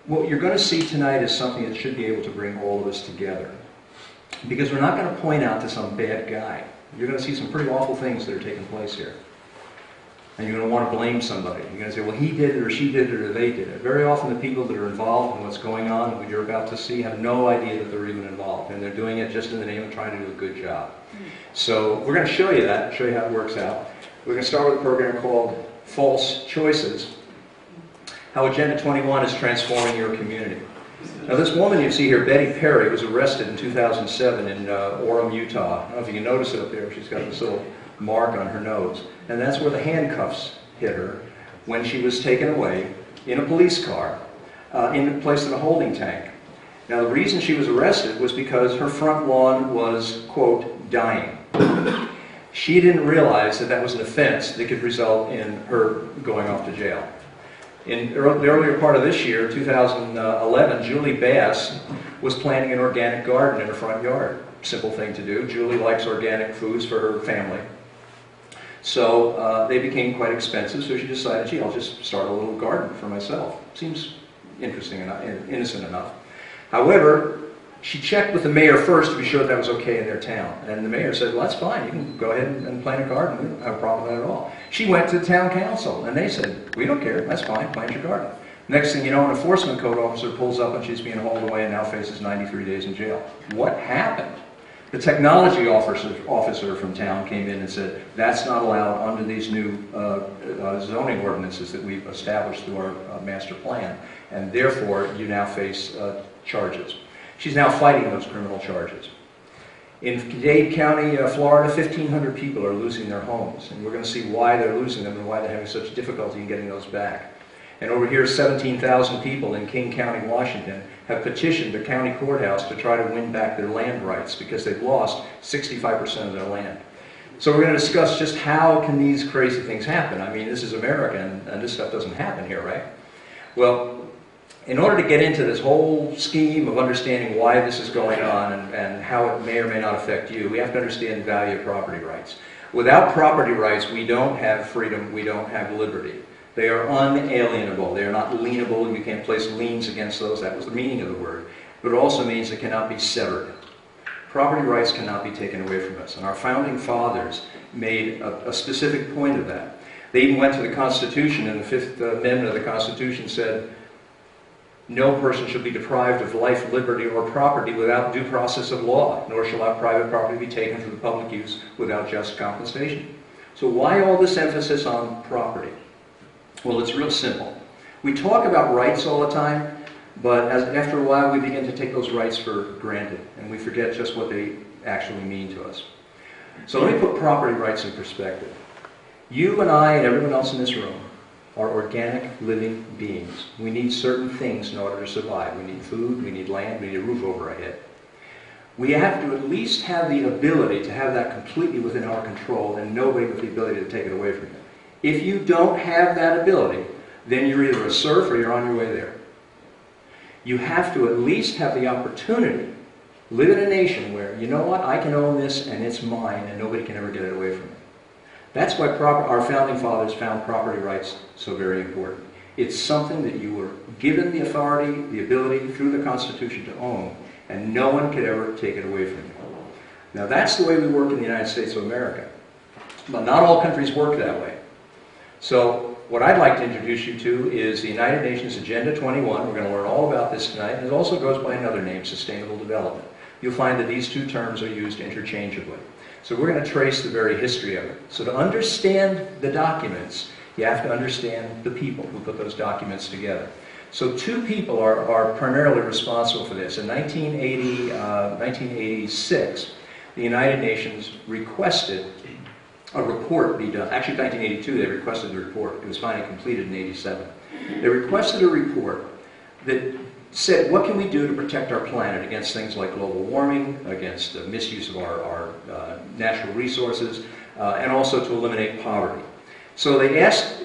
what you're going to see tonight is something that should be able to bring all of us together. Because we're not going to point out to some bad guy. You're going to see some pretty awful things that are taking place here. And you're going to want to blame somebody. You're going to say, well, he did it, or she did it, or they did it. Very often the people that are involved in what's going on, and what you're about to see, have no idea that they're even involved. And they're doing it just in the name of trying to do a good job. So we're going to show you that, show you how it works out. We're going to start with a program called False Choices. How Agenda 21 is transforming your community. Now this woman you see here, Betty Perry, was arrested in 2007 in Orem, Utah. I don't know if you can notice it up there. She's got this little mark on her nose. And that's where the handcuffs hit her when she was taken away in a police car, placed in a holding tank. Now the reason she was arrested was because her front lawn was, quote, dying. She didn't realize that that was an offense that could result in her going off to jail. In the earlier part of this year, 2011, Julie Bass was planting an organic garden in her front yard. Simple thing to do. Julie likes organic foods for her family. So they became quite expensive, so she decided, gee, I'll just start a little garden for myself. Seems interesting enough, innocent enough. However, she checked with the mayor first to be sure that was okay in their town. And the mayor said, well, that's fine. You can go ahead and plant a garden. We don't have a problem with that at all. She went to the town council, and they said, we don't care. That's fine. Plant your garden. Next thing you know, an enforcement code officer pulls up, and she's being hauled away and now faces 93 days in jail. What happened? The technology officer from town came in and said, that's not allowed under these new zoning ordinances that we've established through our master plan, and therefore you now face charges. She's now fighting those criminal charges. In Dade County, Florida, 1,500 people are losing their homes, and we're going to see why they're losing them and why they're having such difficulty in getting those back. And over here, 17,000 people in King County, Washington, have petitioned the county courthouse to try to win back their land rights because they've lost 65% of their land. So we're going to discuss just how can these crazy things happen. I mean, this is America, and this stuff doesn't happen here, right? Well, in order to get into this whole scheme of understanding why this is going on and how it may or may not affect you, we have to understand the value of property rights. Without property rights, we don't have freedom, we don't have liberty. They are unalienable. They are not lienable. You can't place liens against those. That was the meaning of the word. But it also means it cannot be severed. Property rights cannot be taken away from us. And our founding fathers made a specific point of that. They even went to the Constitution, and the Fifth Amendment of the Constitution said, no person shall be deprived of life, liberty, or property without due process of law, nor shall our private property be taken for the public use without just compensation. So why all this emphasis on property? Well, it's real simple. We talk about rights all the time, but after a while we begin to take those rights for granted, and we forget just what they actually mean to us. So let me put property rights in perspective. You and I and everyone else in this room are organic, living beings. We need certain things in order to survive. We need food, we need land, we need a roof over our head. We have to at least have the ability to have that completely within our control, and nobody with the ability to take it away from you. If you don't have that ability, then you're either a serf or you're on your way there. You have to at least have the opportunity, live in a nation where, you know what, I can own this and it's mine and nobody can ever get it away from me. That's why our founding fathers found property rights so very important. It's something that you were given the authority, the ability through the Constitution to own, and no one could ever take it away from you. Now that's the way we work in the United States of America. But not all countries work that way. So what I'd like to introduce you to is the United Nations Agenda 21. We're going to learn all about this tonight. And it also goes by another name, Sustainable Development. You'll find that these two terms are used interchangeably. So we're going to trace the very history of it. So to understand the documents, you have to understand the people who put those documents together. So two people are primarily responsible for this. In 1986, the United Nations requested a report be done. Actually, in 1982, they requested the report. It was finally completed in 87. They requested a report that said, what can we do to protect our planet against things like global warming, against the misuse of our natural resources, and also to eliminate poverty. So they asked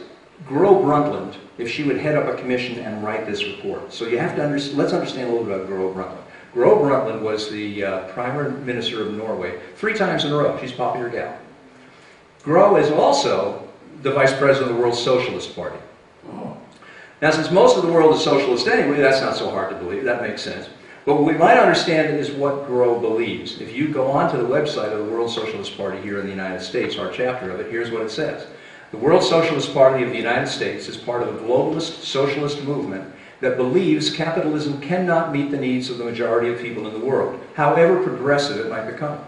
Gro Brundtland if she would head up a commission and write this report. So you have to let's understand a little bit about Gro Brundtland. Gro Brundtland was the Prime Minister of Norway 3 times in a row. She's a popular gal. Gro is also the Vice President of the World Socialist Party. Now, since most of the world is socialist anyway, that's not so hard to believe. That makes sense. But what we might understand is what Grow believes. If you go onto the website of the World Socialist Party here in the United States, our chapter of it, here's what it says. The World Socialist Party of the United States is part of a globalist socialist movement that believes capitalism cannot meet the needs of the majority of people in the world, however progressive it might become.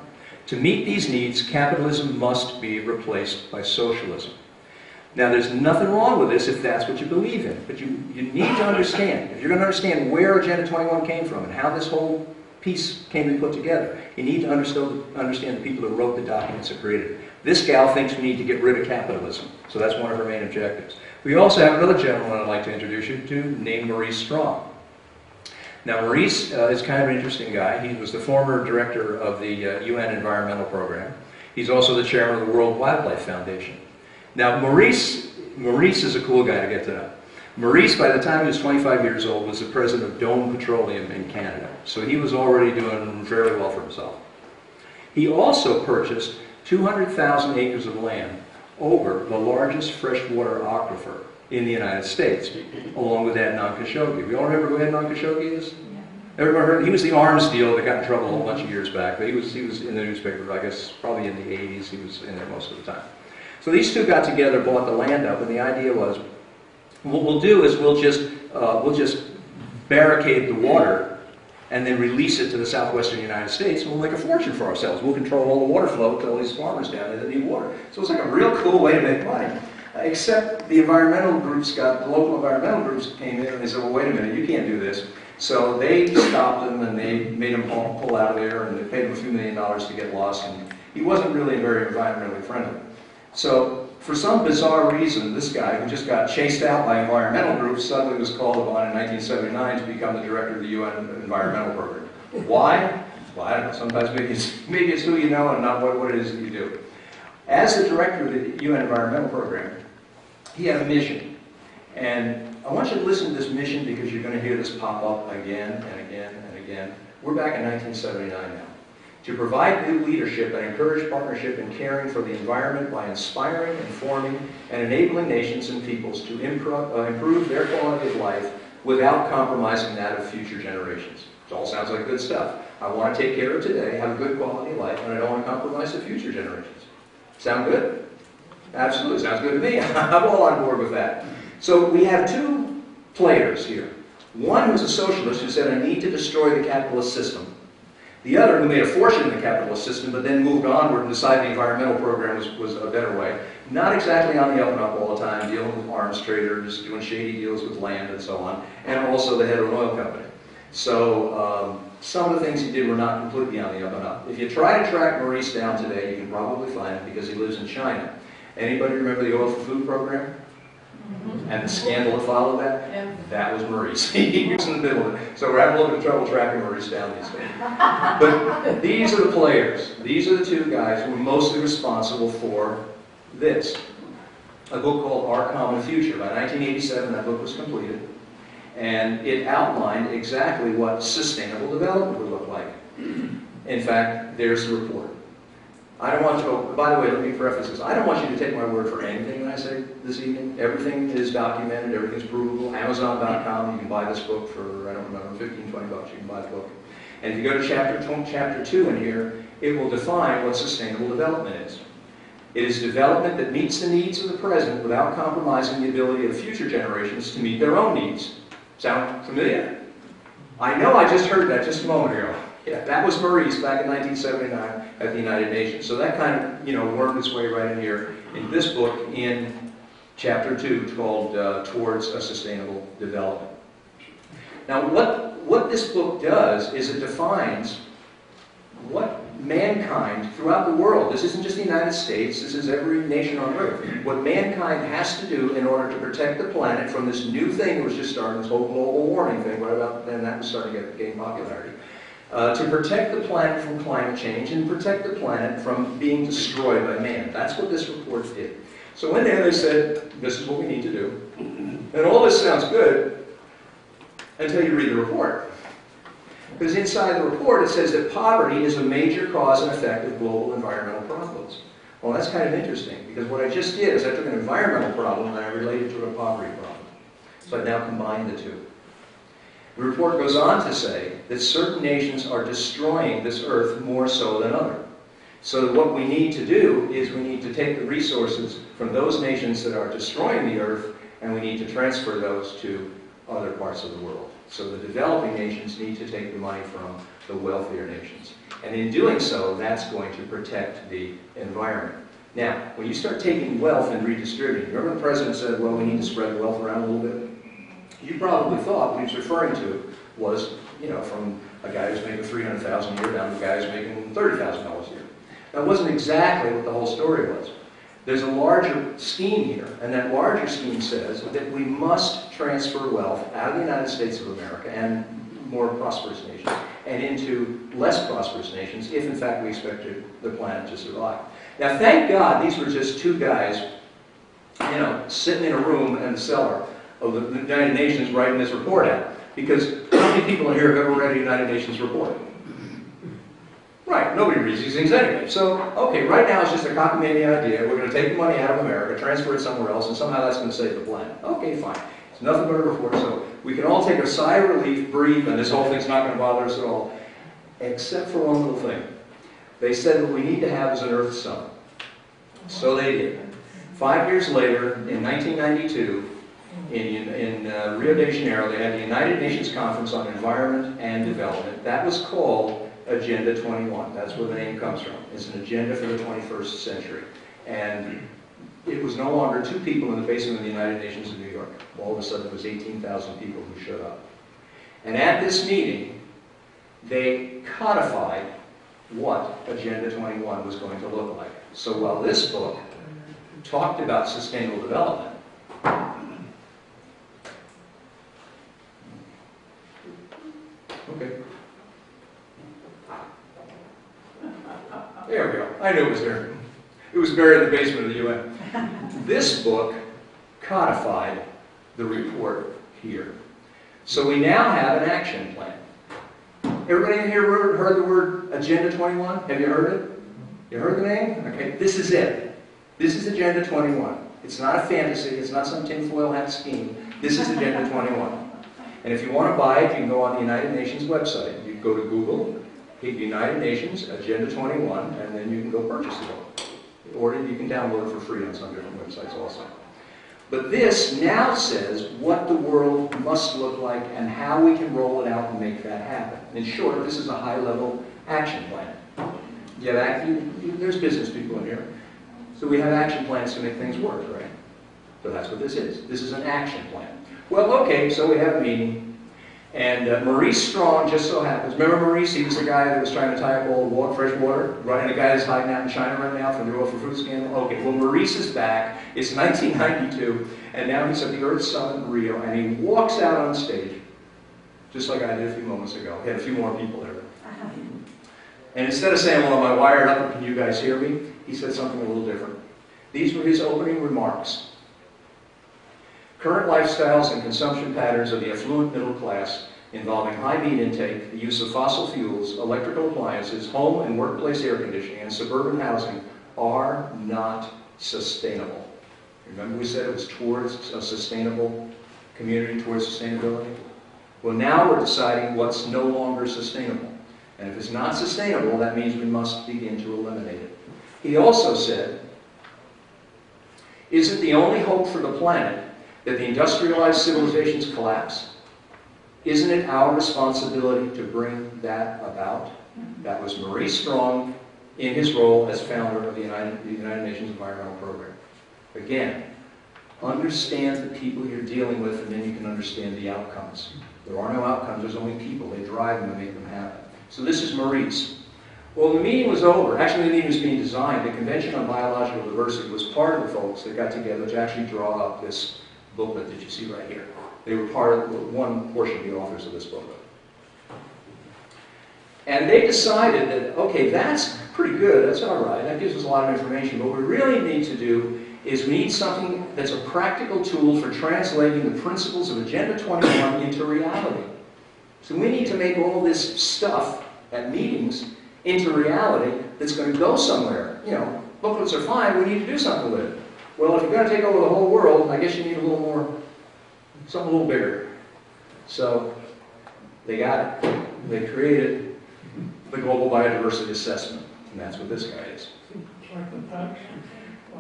To meet these needs, capitalism must be replaced by socialism. Now, there's nothing wrong with this if that's what you believe in, but you need to understand, if you're going to understand where Agenda 21 came from and how this whole piece came to be put together, you need to understand the people that wrote the documents that created it. This gal thinks we need to get rid of capitalism, so that's one of her main objectives. We also have another gentleman I'd like to introduce you to named Maurice Strong. Now, Maurice is kind of an interesting guy. He was the former director of the UN Environmental Program. He's also the chairman of the World Wildlife Foundation. Now, Maurice is a cool guy to get to know. Maurice, by the time he was 25 years old, was the president of Dome Petroleum in Canada. So he was already doing very well for himself. He also purchased 200,000 acres of land over the largest freshwater aquifer in the United States, along with Adnan Khashoggi. We all remember who Adnan Khashoggi is? Yeah. Everyone heard? He was the arms deal that got in trouble a whole bunch of years back. But he was in the newspaper, I guess, probably in the 80s. He was in there most of the time. So these two got together, bought the land up, and the idea was, what we'll do is we'll just barricade the water and then release it to the southwestern United States, and we'll make a fortune for ourselves. We'll control all the water flow to all these farmers down there that need water. So it's like a real cool way to make money. Except the environmental groups the local environmental groups came in and they said, well, wait a minute, you can't do this. So they stopped him and they made him pull out of there, and they paid him a few $1 million to get lost, and he wasn't really very environmentally friendly. So, for some bizarre reason, this guy, who just got chased out by environmental groups, suddenly was called upon in 1979 to become the director of the UN Environmental Program. Why? Well, I don't know. Sometimes maybe it's who you know and not what it is that you do. As the director of the UN Environmental Program, he had a mission. And I want you to listen to this mission because you're going to hear this pop up again and again and again. We're back in 1979 now. To provide new leadership and encourage partnership in caring for the environment by inspiring, informing, and enabling nations and peoples to improve their quality of life without compromising that of future generations. It all sounds like good stuff. I want to take care of today, have a good quality of life, and I don't want to compromise the future generations. Sound good? Absolutely, sounds good to me. I'm all on board with that. So we have two players here. One was a socialist who said, I need to destroy the capitalist system. The other, who made a fortune in the capitalist system, but then moved onward and decided the environmental program was a better way. Not exactly on the up and up all the time, dealing with arms traders, doing shady deals with land and so on, and also the head of an oil company. So some of the things he did were not completely on the up and up. If you try to track Maurice down today, you can probably find him because he lives in China. Anybody remember the Oil for Food program? And the scandal that followed that? Yeah. That was Maurice. He was in the middle of it. So we're having a little bit of trouble tracking Maurice down these days. But these are the players. These are the two guys who are mostly responsible for this. A book called Our Common Future. By 1987, that book was completed. And it outlined exactly what sustainable development would look like. In fact, there's the report. I don't want you, by the way, let me preface this. I don't want you to take my word for anything that I say this evening. Everything is documented, everything's provable. Amazon.com, you can buy this book for, I don't remember, 15, 20 bucks, you can buy the book. And if you go to chapter 2 in here, it will define what sustainable development is. It is development that meets the needs of the present without compromising the ability of future generations to meet their own needs. Sound familiar? I know I just heard that just a moment ago. Yeah, that was Maurice back in 1979 at the United Nations. So that kind of, wormed its way right in here in this book in chapter 2 called Towards a Sustainable Development. Now, what this book does is it defines what mankind throughout the world, this isn't just the United States, this is every nation on earth, what mankind has to do in order to protect the planet from this new thing that was just starting, this whole global warming thing, what about then that was starting to gain popularity. To protect the planet from climate change and protect the planet from being destroyed by man. That's what this report did. So in there they said, this is what we need to do. And all this sounds good until you read the report. Because inside the report it says that poverty is a major cause and effect of global environmental problems. Well, that's kind of interesting, because what I just did is I took an environmental problem and I related it to a poverty problem. but now combine the two. The report goes on to say that certain nations are destroying this earth more so than others. So what we need to do is we need to take the resources from those nations that are destroying the earth, and we need to transfer those to other parts of the world. So the developing nations need to take the money from the wealthier nations. And in doing so, that's going to protect the environment. Now, when you start taking wealth and redistributing, remember the president said, well, we need to spread wealth around a little bit? You probably thought what he was referring to was, from a guy who's making $300,000 a year down to a guy who's making $30,000 a year. That wasn't exactly what the whole story was. There's a larger scheme here, and that larger scheme says that we must transfer wealth out of the United States of America and more prosperous nations and into less prosperous nations if, in fact, we expect the planet to survive. Now, thank God these were just two guys, sitting in a room in the cellar of the United Nations writing this report out. Because how many people in here have ever read a United Nations report? Right, nobody reads these things anyway. So, okay, right now it's just a cockamamie idea. We're going to take the money out of America, transfer it somewhere else, and somehow that's going to save the planet. Okay, fine. It's nothing but a report. So we can all take a sigh of relief, breathe, and this whole thing's not going to bother us at all. Except for one little thing. They said what we need to have is an Earth Summit. So they did. 5 years later, in 1992, in Rio de Janeiro, they had the United Nations Conference on Environment and Development. That was called Agenda 21. That's where the name comes from. It's an agenda for the 21st century. And it was no longer two people in the basement of the United Nations in New York. All of a sudden, it was 18,000 people who showed up. And at this meeting, they codified what Agenda 21 was going to look like. So while this book talked about sustainable development, okay. There we go. I knew it was there. It was buried in the basement of the UN. This book codified the report here. So we now have an action plan. Everybody in here heard the word Agenda 21? Have you heard it? You heard the name? Okay, this is it. This is Agenda 21. It's not a fantasy. It's not some tinfoil hat scheme. This is Agenda 21. And if you want to buy it, you can go on the United Nations website. You go to Google, hit United Nations Agenda 21, and then you can go purchase the book. Or you can download it for free on some different websites also. But this now says what the world must look like and how we can roll it out and make that happen. In short, this is a high-level action plan. There's business people in here. So we have action plans to make things work, right? So that's what this is. This is an action plan. Well, okay, so we have a meeting. And Maurice Strong just so happens. Remember Maurice? He was the guy that was trying to tie up all the fresh water, right? And the guy that's hiding out in China right now from the oil for food scandal. Okay, well, Maurice is back. It's 1992, and now he's at the Earth Summit in Rio, and he walks out on stage, just like I did a few moments ago. He had a few more people there. And instead of saying, well, am I wired up, or can you guys hear me? He said something a little different. These were his opening remarks. Current lifestyles and consumption patterns of the affluent middle class involving high meat intake, the use of fossil fuels, electrical appliances, home and workplace air conditioning, and suburban housing are not sustainable. Remember we said it was towards a sustainable community, towards sustainability? Well, now we're deciding what's no longer sustainable. And if it's not sustainable, that means we must begin to eliminate it. He also said, isn't the only hope for the planet that the industrialized civilizations collapse? Isn't it our responsibility to bring that about? That was Maurice Strong in his role as founder of the United Nations Environmental Program. Again, understand the people you're dealing with, and then you can understand the outcomes. There are no outcomes, there's only people. They drive them and make them happen. So this is Maurice. Well, the meeting was over. Actually, the meeting was being designed. The Convention on Biological Diversity was part of the folks that got together to actually draw up this booklet that you see right here. They were part of one portion of the authors of this booklet. And they decided that, okay, that's pretty good, that's all right, that gives us a lot of information, but what we really need to do is we need something that's a practical tool for translating the principles of Agenda 21 into reality. So we need to make all this stuff at meetings into reality that's going to go somewhere. You know, booklets are fine, we need to do something with it. Well, if you're going to take over the whole world, I guess you need a little more something a little bigger. So they got it. They created the Global Biodiversity Assessment, and that's what this guy is.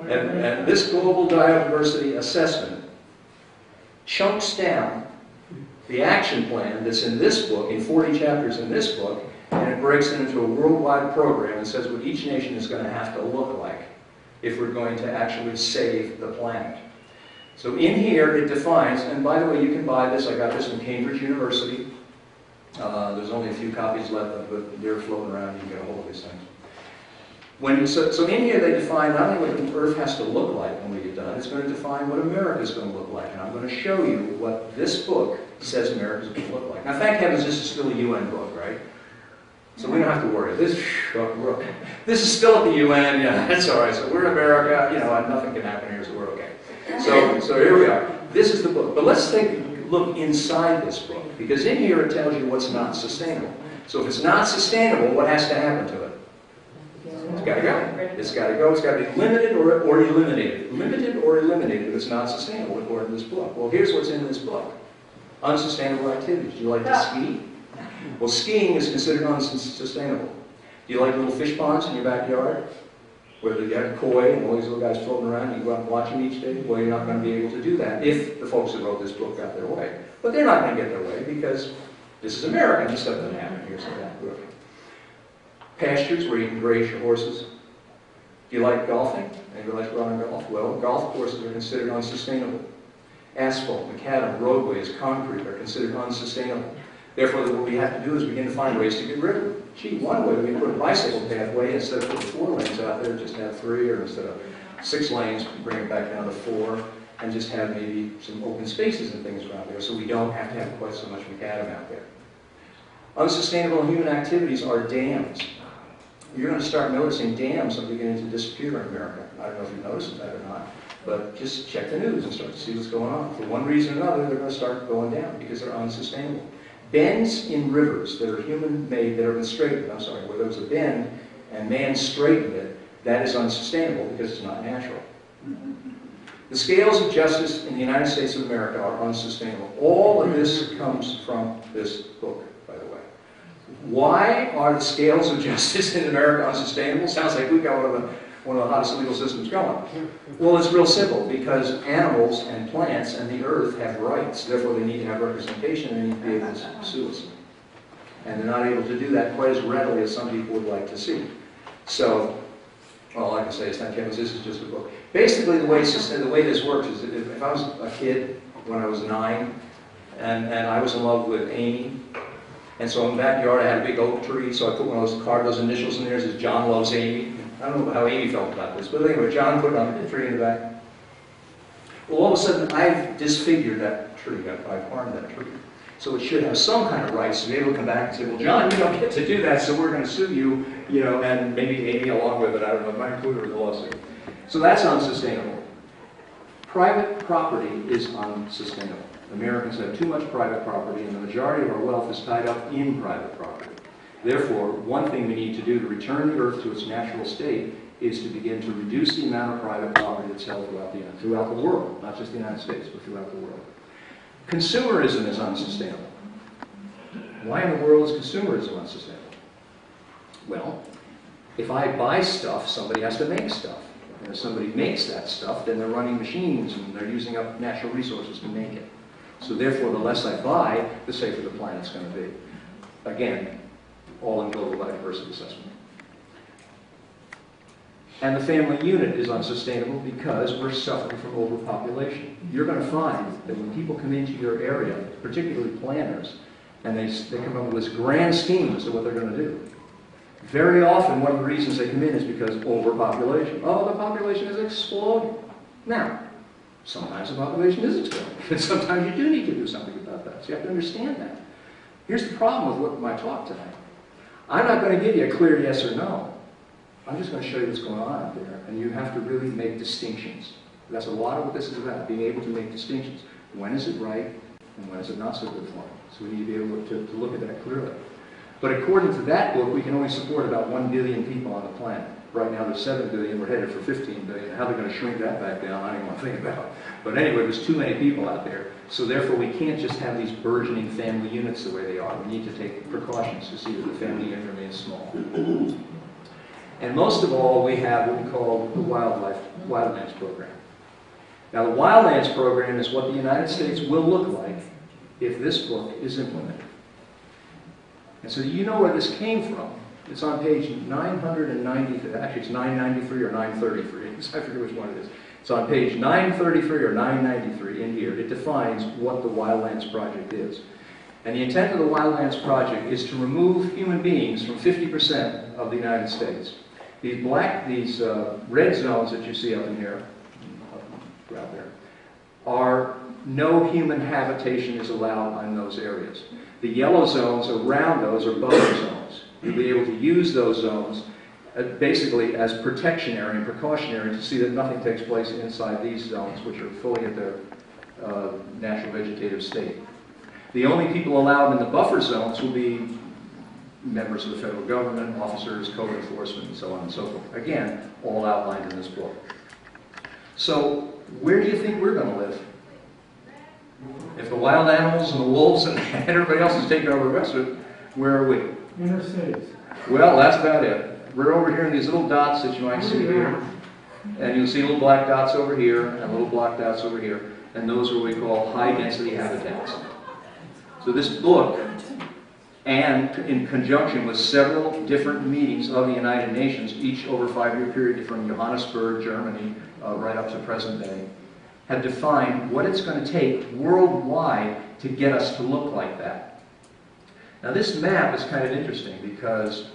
And this Global Biodiversity Assessment chunks down the action plan that's in this book, in 40 chapters in this book, and it breaks it into a worldwide program and says what each nation is going to have to look like if we're going to actually save the planet. So in here it defines, and by the way, you can buy this. I got this from Cambridge University. There's only a few copies left, but they're floating around. You can get a hold of these things. So in here they define not only what the Earth has to look like when we get done, it's going to define what America is going to look like. And I'm going to show you what this book says America is going to look like. Now, thank heavens this is still a UN book, right? So we don't have to worry. This is still at the UN. Yeah, that's all right. So we're America. You know, nothing can happen here, so we're okay. So here we are. This is the book. But let's take a look inside this book, because in here it tells you what's not sustainable. So if it's not sustainable, what has to happen to it? It's got to go. It's got to go. It's got to be limited or eliminated. Limited or eliminated if it's not sustainable, according to this book. Well, here's what's in this book. Unsustainable activities. Do you like to ski? Well, skiing is considered unsustainable. Do you like little fish ponds in your backyard? Where you have koi and all these little guys floating around, you go out and watch them each day? Well, you're not going to be able to do that if the folks that wrote this book got their way. But they're not going to get their way because this is America. This stuff doesn't happen here, so that works. Pastures where you can graze your horses. Do you like golfing? Anybody like running golf? Well, golf courses are considered unsustainable. Asphalt, macadam, roadways, concrete are considered unsustainable. Therefore, what we have to do is begin to find ways to get rid of them. Gee, one way we can put a bicycle pathway, instead of putting 4 lanes out there, just have 3, or instead of 6 lanes, bring it back down to 4, and just have maybe some open spaces and things around there, so we don't have to have quite so much macadam out there. Unsustainable human activities are dams. You're going to start noticing dams are beginning to disappear in America. I don't know if you've noticed that or not, but just check the news and start to see what's going on. For one reason or another, they're going to start going down because they're unsustainable. Bends in rivers that are human-made, that have been straightened, where there was a bend and man straightened it, that is unsustainable because it's not natural. The scales of justice in the United States of America are unsustainable. All of this comes from this book, by the way. Why are the scales of justice in America unsustainable? Sounds like we've got one of the hottest legal systems going. Well, it's real simple, because animals and plants and the earth have rights. Therefore, they need to have representation and they need to be able to sue us. And they're not able to do that quite as readily as some people would like to see. So, all I can say is thank heavens this is just a book. Basically, the way this works is that if I was a kid when I was 9, and I was in love with Amy, and so in the backyard I had a big oak tree, so I put one of those, carved those initials in there, it says John loves Amy. I don't know how Amy felt about this, but anyway, John put it on the tree in the back. Well, all of a sudden, I've disfigured that tree. I've harmed that tree. So it should have some kind of rights to be able to come back and say, well, John, you don't get to do that, so we're going to sue you, and maybe Amy along with it. I don't know, it might include her in the lawsuit. So that's unsustainable. Private property is unsustainable. Americans have too much private property, and the majority of our wealth is tied up in private property. Therefore, one thing we need to do to return the earth to its natural state is to begin to reduce the amount of private property that's held throughout the world, not just the United States, but throughout the world. Consumerism is unsustainable. Why in the world is consumerism unsustainable? Well, if I buy stuff, somebody has to make stuff. And if somebody makes that stuff, then they're running machines and they're using up natural resources to make it. So therefore, the less I buy, the safer the planet's going to be. Again, all in Global Biodiversity Assessment. And the family unit is unsustainable because we're suffering from overpopulation. You're going to find that when people come into your area, particularly planners, and they come up with this grand scheme as to what they're going to do, very often one of the reasons they come in is because overpopulation. Oh, the population is exploding. Now, sometimes the population is exploding, and sometimes you do need to do something about that. So you have to understand that. Here's the problem with my talk tonight. I'm not going to give you a clear yes or no. I'm just going to show you what's going on out there, and you have to really make distinctions. That's a lot of what this is about, being able to make distinctions. When is it right, and when is it not so good for me? So we need to be able to look at that clearly. But according to that book, we can only support about 1 billion people on the planet. Right now there's 7 billion, we're headed for 15 billion. How they're going to shrink that back down, I don't even want to think about. But anyway, there's too many people out there. So therefore, we can't just have these burgeoning family units the way they are. We need to take precautions to see that the family unit remains small. And most of all, we have what we call the Wildlands Program. Now, the Wildlands Program is what the United States will look like if this book is implemented. And so you know where this came from. It's on page 993, actually it's 993 or 933, I forget which one it is. It's on page 933 or 993 in here. It defines what the Wildlands Project is. And the intent of the Wildlands Project is to remove human beings from 50% of the United States. These red zones that you see up in here, out there, are no human habitation is allowed in those areas. The yellow zones around those are buffer zones. You'll be able to use those zones basically as protection area and precautionary to see that nothing takes place inside these zones, which are fully at their natural vegetative state. The only people allowed in the buffer zones will be members of the federal government, officers, code enforcement, and so on and so forth. Again, all outlined in this book. So, where do you think we're going to live? If the wild animals and the wolves and everybody else is taking over the rest of it, where are we? Inner cities. Well, that's about it. We're over here in these little dots that you might see here. And you'll see little black dots over here and little black dots over here. And those are what we call high-density habitats. So this book, and in conjunction with several different meetings of the United Nations, each over a 5-year period from Johannesburg, Germany, right up to present day, have defined what it's going to take worldwide to get us to look like that. Now this map is kind of interesting because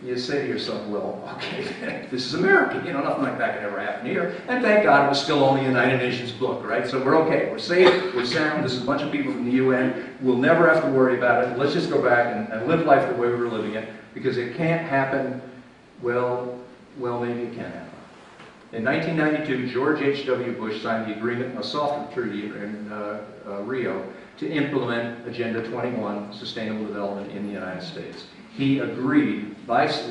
you say to yourself, well, okay, this is America. You know, nothing like that could ever happen here. And thank God it was still only a United Nations book, right? So we're okay. We're safe. We're sound. This is a bunch of people from the UN. We'll never have to worry about it. Let's just go back and live life the way we were living it, because it can't happen. Well, maybe it can happen. In 1992, George H.W. Bush signed the agreement, a soft treaty in Rio, to implement Agenda 21, Sustainable Development in the United States. He agreed,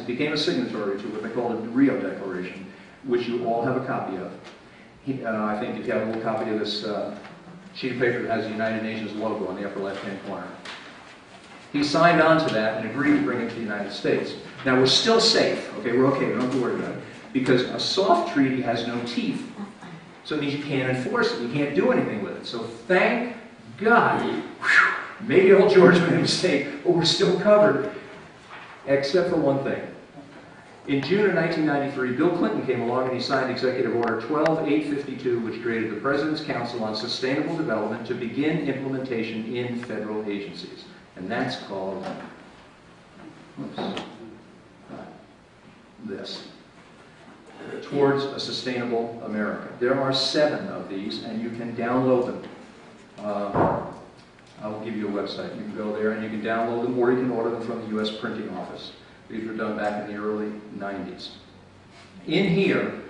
became a signatory to what they call the Rio Declaration, which you all have a copy of. I think if you have a little copy of this sheet of paper that has the United Nations logo in the upper left-hand corner. He signed on to that and agreed to bring it to the United States. Now, we're still safe. Okay, we're okay. We don't have to worry about it. Because a soft treaty has no teeth. So it means you can't enforce it. You can't do anything with it. So thank God. Whew, maybe old George made a mistake, but we're still covered. Except for one thing. In June of 1993, Bill Clinton came along and he signed Executive Order 12852, which created the President's Council on Sustainable Development to begin implementation in federal agencies. And that's called this. Towards a Sustainable America. There are 7 of these, and you can download them. I will give you a website. You can go there and you can download them, or you can order them from the U.S. Printing Office. These were done back in the early 90s. In here,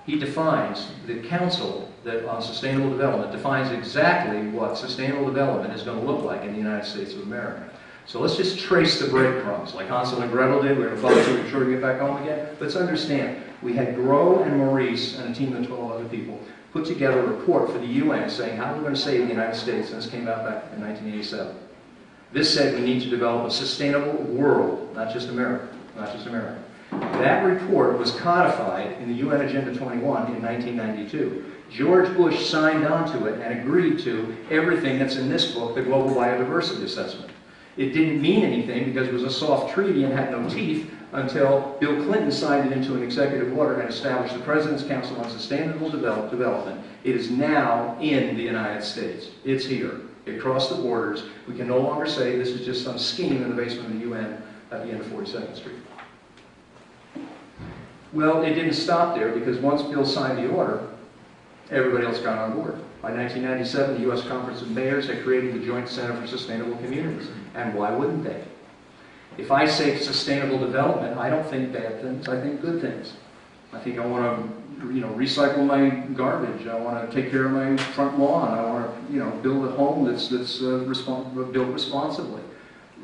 he defines, the Council on Sustainable Development defines exactly what sustainable development is going to look like in the United States of America. So let's just trace the breadcrumbs, like Hansel and Gretel did. We're going to follow through, make sure we get back home again. Let's understand, we had Grow and Maurice and a team of 12 other people put together a report for the UN saying how we're going to save the United States, and this came out back in 1987. This said we need to develop a sustainable world, not just America, not just America. That report was codified in the UN Agenda 21 in 1992. George Bush signed on to it and agreed to everything that's in this book, the Global Biodiversity Assessment. It didn't mean anything because it was a soft treaty and had no teeth until Bill Clinton signed it into an executive order and established the President's Council on Sustainable Development. It is now in the United States. It's here. It crossed the borders. We can no longer say this is just some scheme in the basement of the UN at the end of 42nd Street. Well, it didn't stop there, because once Bill signed the order, everybody else got on board. By 1997, the U.S. Conference of Mayors had created the Joint Center for Sustainable Communities. And why wouldn't they? If I say sustainable development, I don't think bad things, I think good things. I think I want to, recycle my garbage. I want to take care of my front lawn. I want to, build a home that's built responsibly.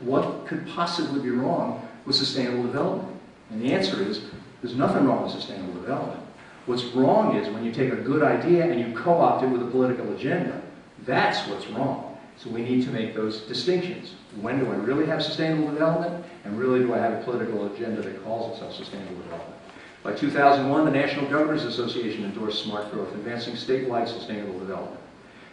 What could possibly be wrong with sustainable development? And the answer is, there's nothing wrong with sustainable development. What's wrong is when you take a good idea and you co-opt it with a political agenda. That's what's wrong. So we need to make those distinctions. When do I really have sustainable development, and really do I have a political agenda that calls itself sustainable development? By 2001, the National Governors Association endorsed smart growth, advancing statewide sustainable development.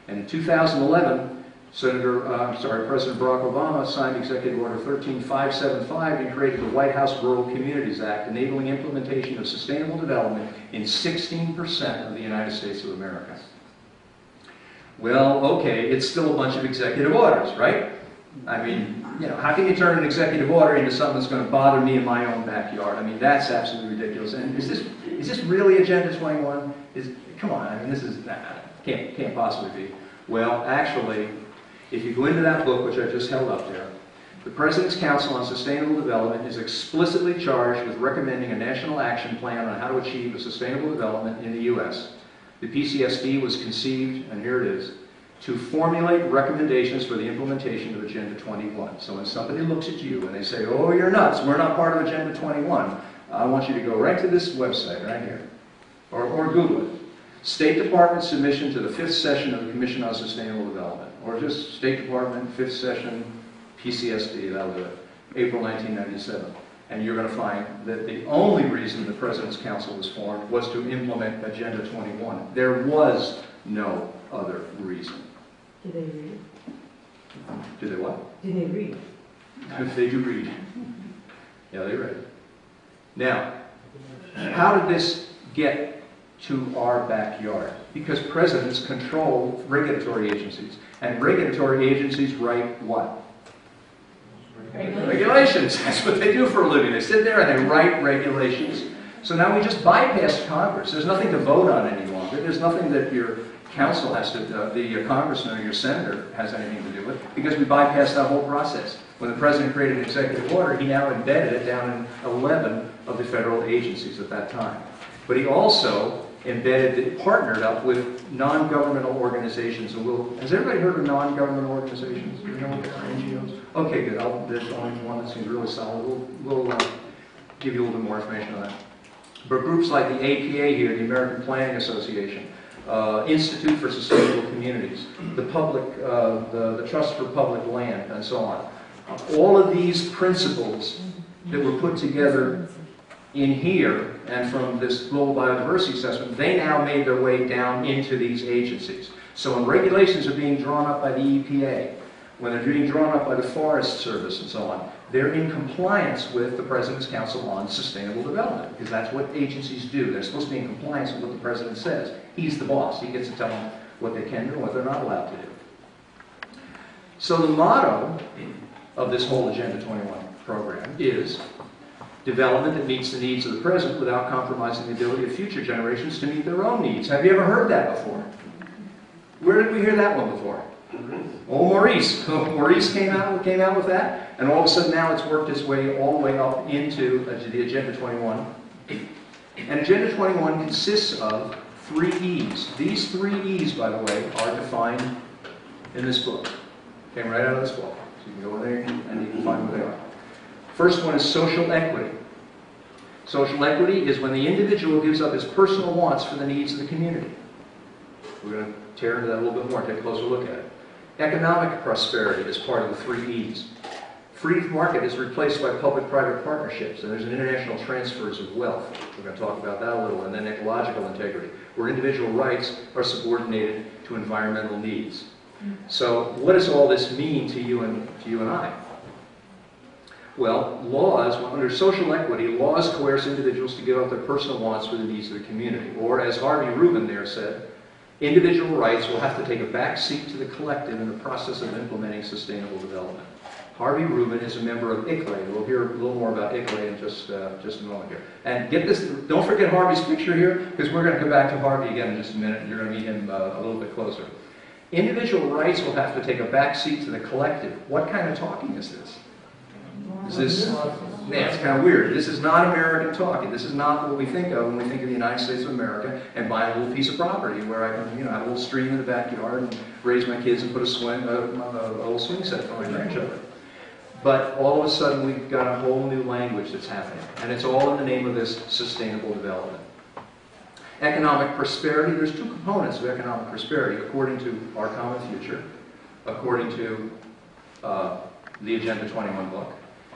And in 2011, President Barack Obama signed Executive Order 13575 and created the White House Rural Communities Act, enabling implementation of sustainable development in 16% of the United States of America. Well, okay, it's still a bunch of executive orders, right? I mean, how can you turn an executive order into something that's going to bother me in my own backyard? I mean, that's absolutely ridiculous. And is this really Agenda 21? Come on, I mean, this is, can't possibly be. Well, actually, if you go into that book, which I just held up there, the President's Council on Sustainable Development is explicitly charged with recommending a national action plan on how to achieve a sustainable development in the U.S. The PCSD was conceived, and here it is, to formulate recommendations for the implementation of Agenda 21. So when somebody looks at you and they say, oh, you're nuts, we're not part of Agenda 21, I want you to go right to this website right here, or Google it. State Department submission to the 5th session of the Commission on Sustainable Development, or just State Department 5th session PCSD, that'll do it, April 1997. And you're going to find that the only reason the President's Council was formed was to implement Agenda 21. There was no other reason. Did they read? Do they what? Did they read? They do read. Yeah, they read. Now, how did this get to our backyard? Because presidents control regulatory agencies. And regulatory agencies write what? Regulations. That's what they do for a living. They sit there and they write regulations. So now we just bypassed Congress. There's nothing to vote on any longer. There's nothing that your council has to, the congressman or your senator has anything to do with, because we bypassed that whole process. When the president created an executive order, he now embedded it down in 11 of the federal agencies at that time. But he also partnered up with non-governmental organizations. And has everybody heard of non-governmental organizations? Do you know what they are? NGOs? Okay, good. There's only one that seems really solid. We'll give you a little bit more information on that. But groups like the APA here, the American Planning Association, Institute for Sustainable Communities, the Trust for Public Land, and so on. All of these principles that were put together in here and from this global biodiversity assessment, they now made their way down into these agencies. So when regulations are being drawn up by the EPA, when they're being drawn up by the Forest Service and so on, they're in compliance with the President's Council on Sustainable Development, because that's what agencies do. They're supposed to be in compliance with what the President says. He's the boss. He gets to tell them what they can do and what they're not allowed to do. So the motto of this whole Agenda 21 program is development that meets the needs of the present without compromising the ability of future generations to meet their own needs. Have you ever heard that before? Where did we hear that one before? Oh, Maurice. Maurice came out with that, and all of a sudden now it's worked its way all the way up into the Agenda 21. And Agenda 21 consists of 3 E's. These 3 E's, by the way, are defined in this book. Came right out of this book. So you can go in there and you can find what they are. First one is social equity. Social equity is when the individual gives up his personal wants for the needs of the community. We're going to tear into that a little bit more, take a closer look at it. Economic prosperity is part of the 3 E's. Free market is replaced by public-private partnerships, and there's an international transfers of wealth. We're going to talk about that a little. And then ecological integrity, where individual rights are subordinated to environmental needs. So what does all this mean to you and I? Well, laws, under social equity, laws coerce individuals to give up their personal wants for the needs of the community. Or, as Harvey Rubin there said, individual rights will have to take a back seat to the collective in the process of implementing sustainable development. Harvey Rubin is a member of ICLEI. We'll hear a little more about ICLEI in just a moment here. And get this, don't forget Harvey's picture here, because we're going to come back to Harvey again in just a minute, and you're going to meet him a little bit closer. Individual rights will have to take a back seat to the collective. What kind of talking is this? Is this, it's kind of weird. This is not American talking. This is not what we think of when we think of the United States of America and buy a little piece of property where I can, have a little stream in the backyard and raise my kids and put a little swing set for my grandchildren. But all of a sudden we've got a whole new language that's happening. And it's all in the name of this sustainable development. Economic prosperity, there's two components of economic prosperity according to Our Common Future, according to the Agenda 21 book,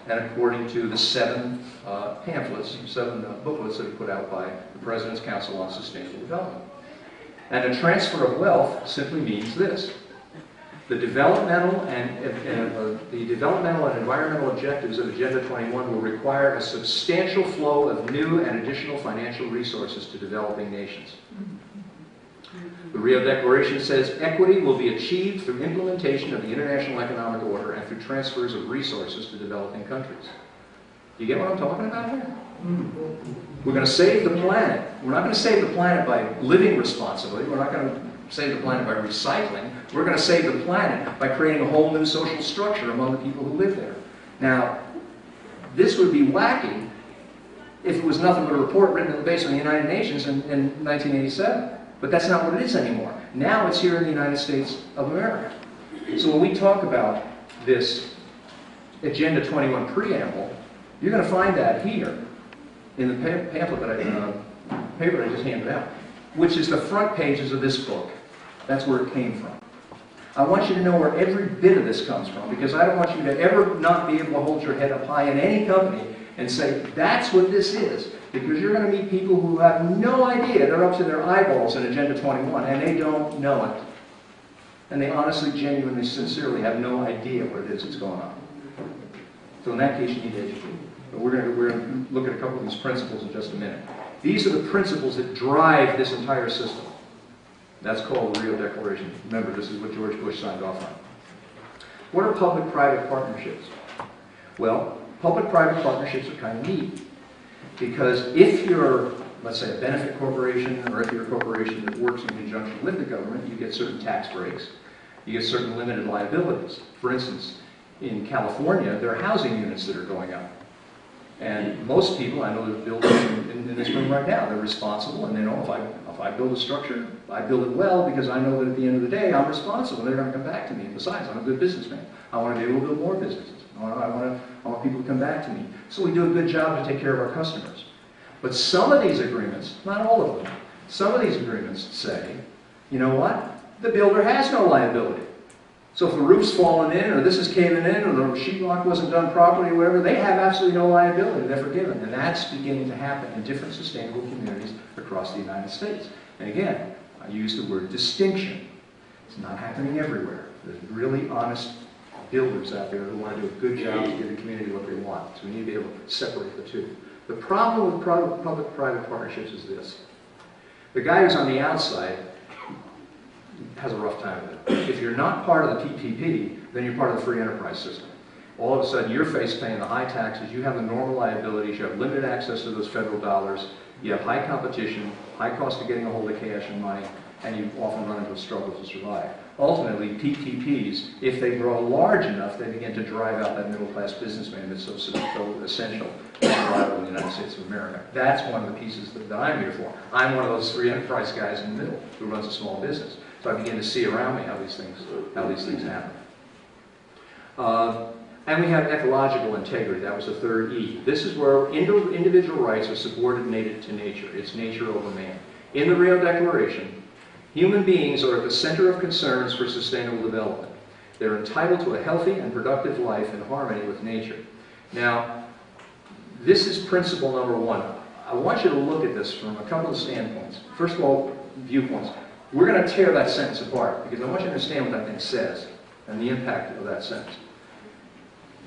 and according to the seven booklets that are put out by the President's Council on Sustainable Development. And a transfer of wealth simply means this. The developmental and environmental objectives of Agenda 21 will require a substantial flow of new and additional financial resources to developing nations. The Rio Declaration says equity will be achieved through implementation of the international economic order and through transfers of resources to developing countries. You get what I'm talking about here? We're going to save the planet. We're not going to save the planet by living responsibly. We're not going to save the planet by recycling. We're going to save the planet by creating a whole new social structure among the people who live there. Now, this would be wacky if it was nothing but a report written in the basement of the United Nations in 1987. But that's not what it is anymore. Now it's here in the United States of America. So when we talk about this Agenda 21 preamble, you're going to find that here in the pamphlet that paper that I just handed out, which is the front pages of this book. That's where it came from. I want you to know where every bit of this comes from, because I don't want you to ever not be able to hold your head up high in any company and say, that's what this is. Because you're going to meet people who have no idea. They're up to their eyeballs in Agenda 21, and they don't know it. And they honestly, genuinely, sincerely have no idea what it is that's going on. So in that case, you need to educate. But we're going to look at a couple of these principles in just a minute. These are the principles that drive this entire system. That's called the Rio Declaration. Remember, this is what George Bush signed off on. What are public-private partnerships? Well, public-private partnerships are kind of neat. Because if you're, let's say, a benefit corporation, or if you're a corporation that works in conjunction with the government, you get certain tax breaks. You get certain limited liabilities. For instance, in California, there are housing units that are going up. And most people, I know there's builders in this room right now, they're responsible, and they know if I build a structure, I build it well because I know that at the end of the day, I'm responsible. They're going to come back to me. Besides, I'm a good businessman. I want to be able to build more businesses. I want people to come back to me. So we do a good job to take care of our customers. But some of these agreements, not all of them, some of these agreements say, you know what? The builder has no liability. So if the roof's fallen in, or this is caving in, or the sheetrock wasn't done properly, or whatever, they have absolutely no liability. They're forgiven. And that's beginning to happen in different sustainable communities across the United States. And again, I use the word distinction. It's not happening everywhere. There's really honest builders out there who want to do a good job to give the community what they want. So we need to be able to separate the two. The problem with public-private partnerships is this. The guy who's on the outside has a rough time with it. If you're not part of the PPP, then you're part of the free enterprise system. All of a sudden, you're paying the high taxes, you have the normal liabilities, you have limited access to those federal dollars, you have high competition, high cost of getting a hold of cash and money, and you often run into a struggle to survive. Ultimately, PPPs, if they grow large enough, they begin to drive out that middle-class businessman that's so essential to survival in the United States of America. That's one of the pieces that I'm here for. I'm one of those free enterprise guys in the middle who runs a small business. So I begin to see around me how these things happen. And we have ecological integrity. That was the third E. This is where individual rights are subordinated to nature. It's nature over man. In the Rio Declaration, human beings are at the center of concerns for sustainable development. They're entitled to a healthy and productive life in harmony with nature. Now, this is principle number one. I want you to look at this from a couple of standpoints. First of all, viewpoints. We're going to tear that sentence apart because I want you to understand what that thing says and the impact of that sentence.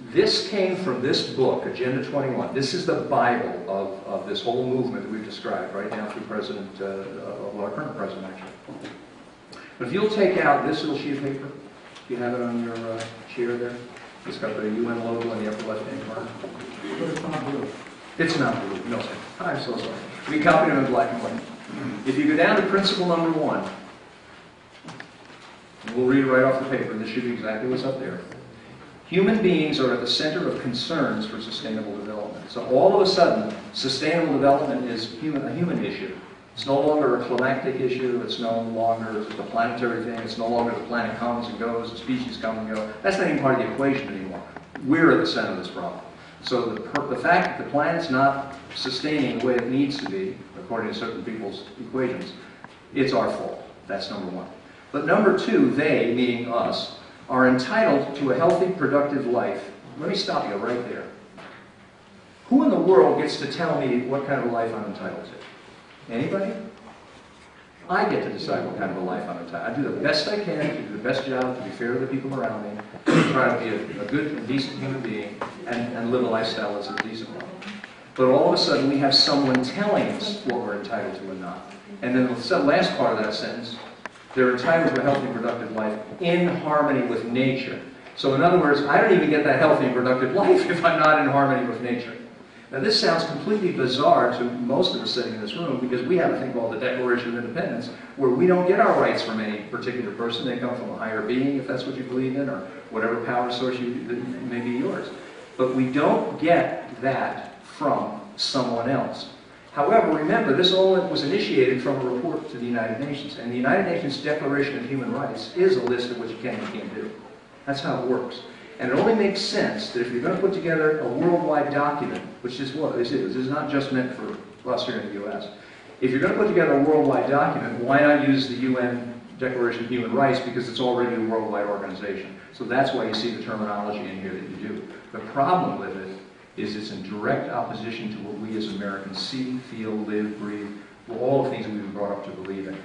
This came from this book, Agenda 21. This is the Bible of this whole movement that we've described right now through our current president, actually. But if you'll take out this little sheet of paper, you have it on your chair there. It's got the UN logo in the upper left-hand corner. But it's not blue. It's not blue. No, sir. I'm so sorry. We copied it in black and white. If you go down to principle number one, we'll read it right off the paper. This should be exactly what's up there. Human beings are at the center of concerns for sustainable development. So all of a sudden, sustainable development is a human issue. It's no longer a climactic issue. It's no longer just a planetary thing. It's no longer the planet comes and goes, the species come and go. That's not even part of the equation anymore. We're at the center of this problem. So the fact that the planet's not sustaining the way it needs to be, according to certain people's equations, it's our fault. That's number one. But number two, they, meaning us, are entitled to a healthy, productive life. Let me stop you right there. Who in the world gets to tell me what kind of life I'm entitled to? Anybody? I get to decide what kind of a life I'm entitled to. I do the best I can to do the best job, to be fair to the people around me, to try to be a good and decent human being, and live a lifestyle that's a decent one. But all of a sudden, we have someone telling us what we're entitled to and not. And then the last part of that sentence, they're entitled to a healthy, productive life in harmony with nature. So in other words, I don't even get that healthy and productive life if I'm not in harmony with nature. Now this sounds completely bizarre to most of us sitting in this room because we have a thing called the Declaration of Independence where we don't get our rights from any particular person. They come from a higher being, if that's what you believe in, or whatever power source may be yours. But we don't get that from someone else. However, remember, this all was initiated from a report to the United Nations. And the United Nations Declaration of Human Rights is a list of what you can and can't do. That's how it works. And it only makes sense that if you're going to put together a worldwide document, which is what this is not just meant for us here in the U.S. If you're going to put together a worldwide document, why not use the UN Declaration of Human Rights because it's already a worldwide organization. So that's why you see the terminology in here that you do. The problem with it is it's in direct opposition to what we as Americans see, feel, live, breathe, all the things that we've been brought up to believe in.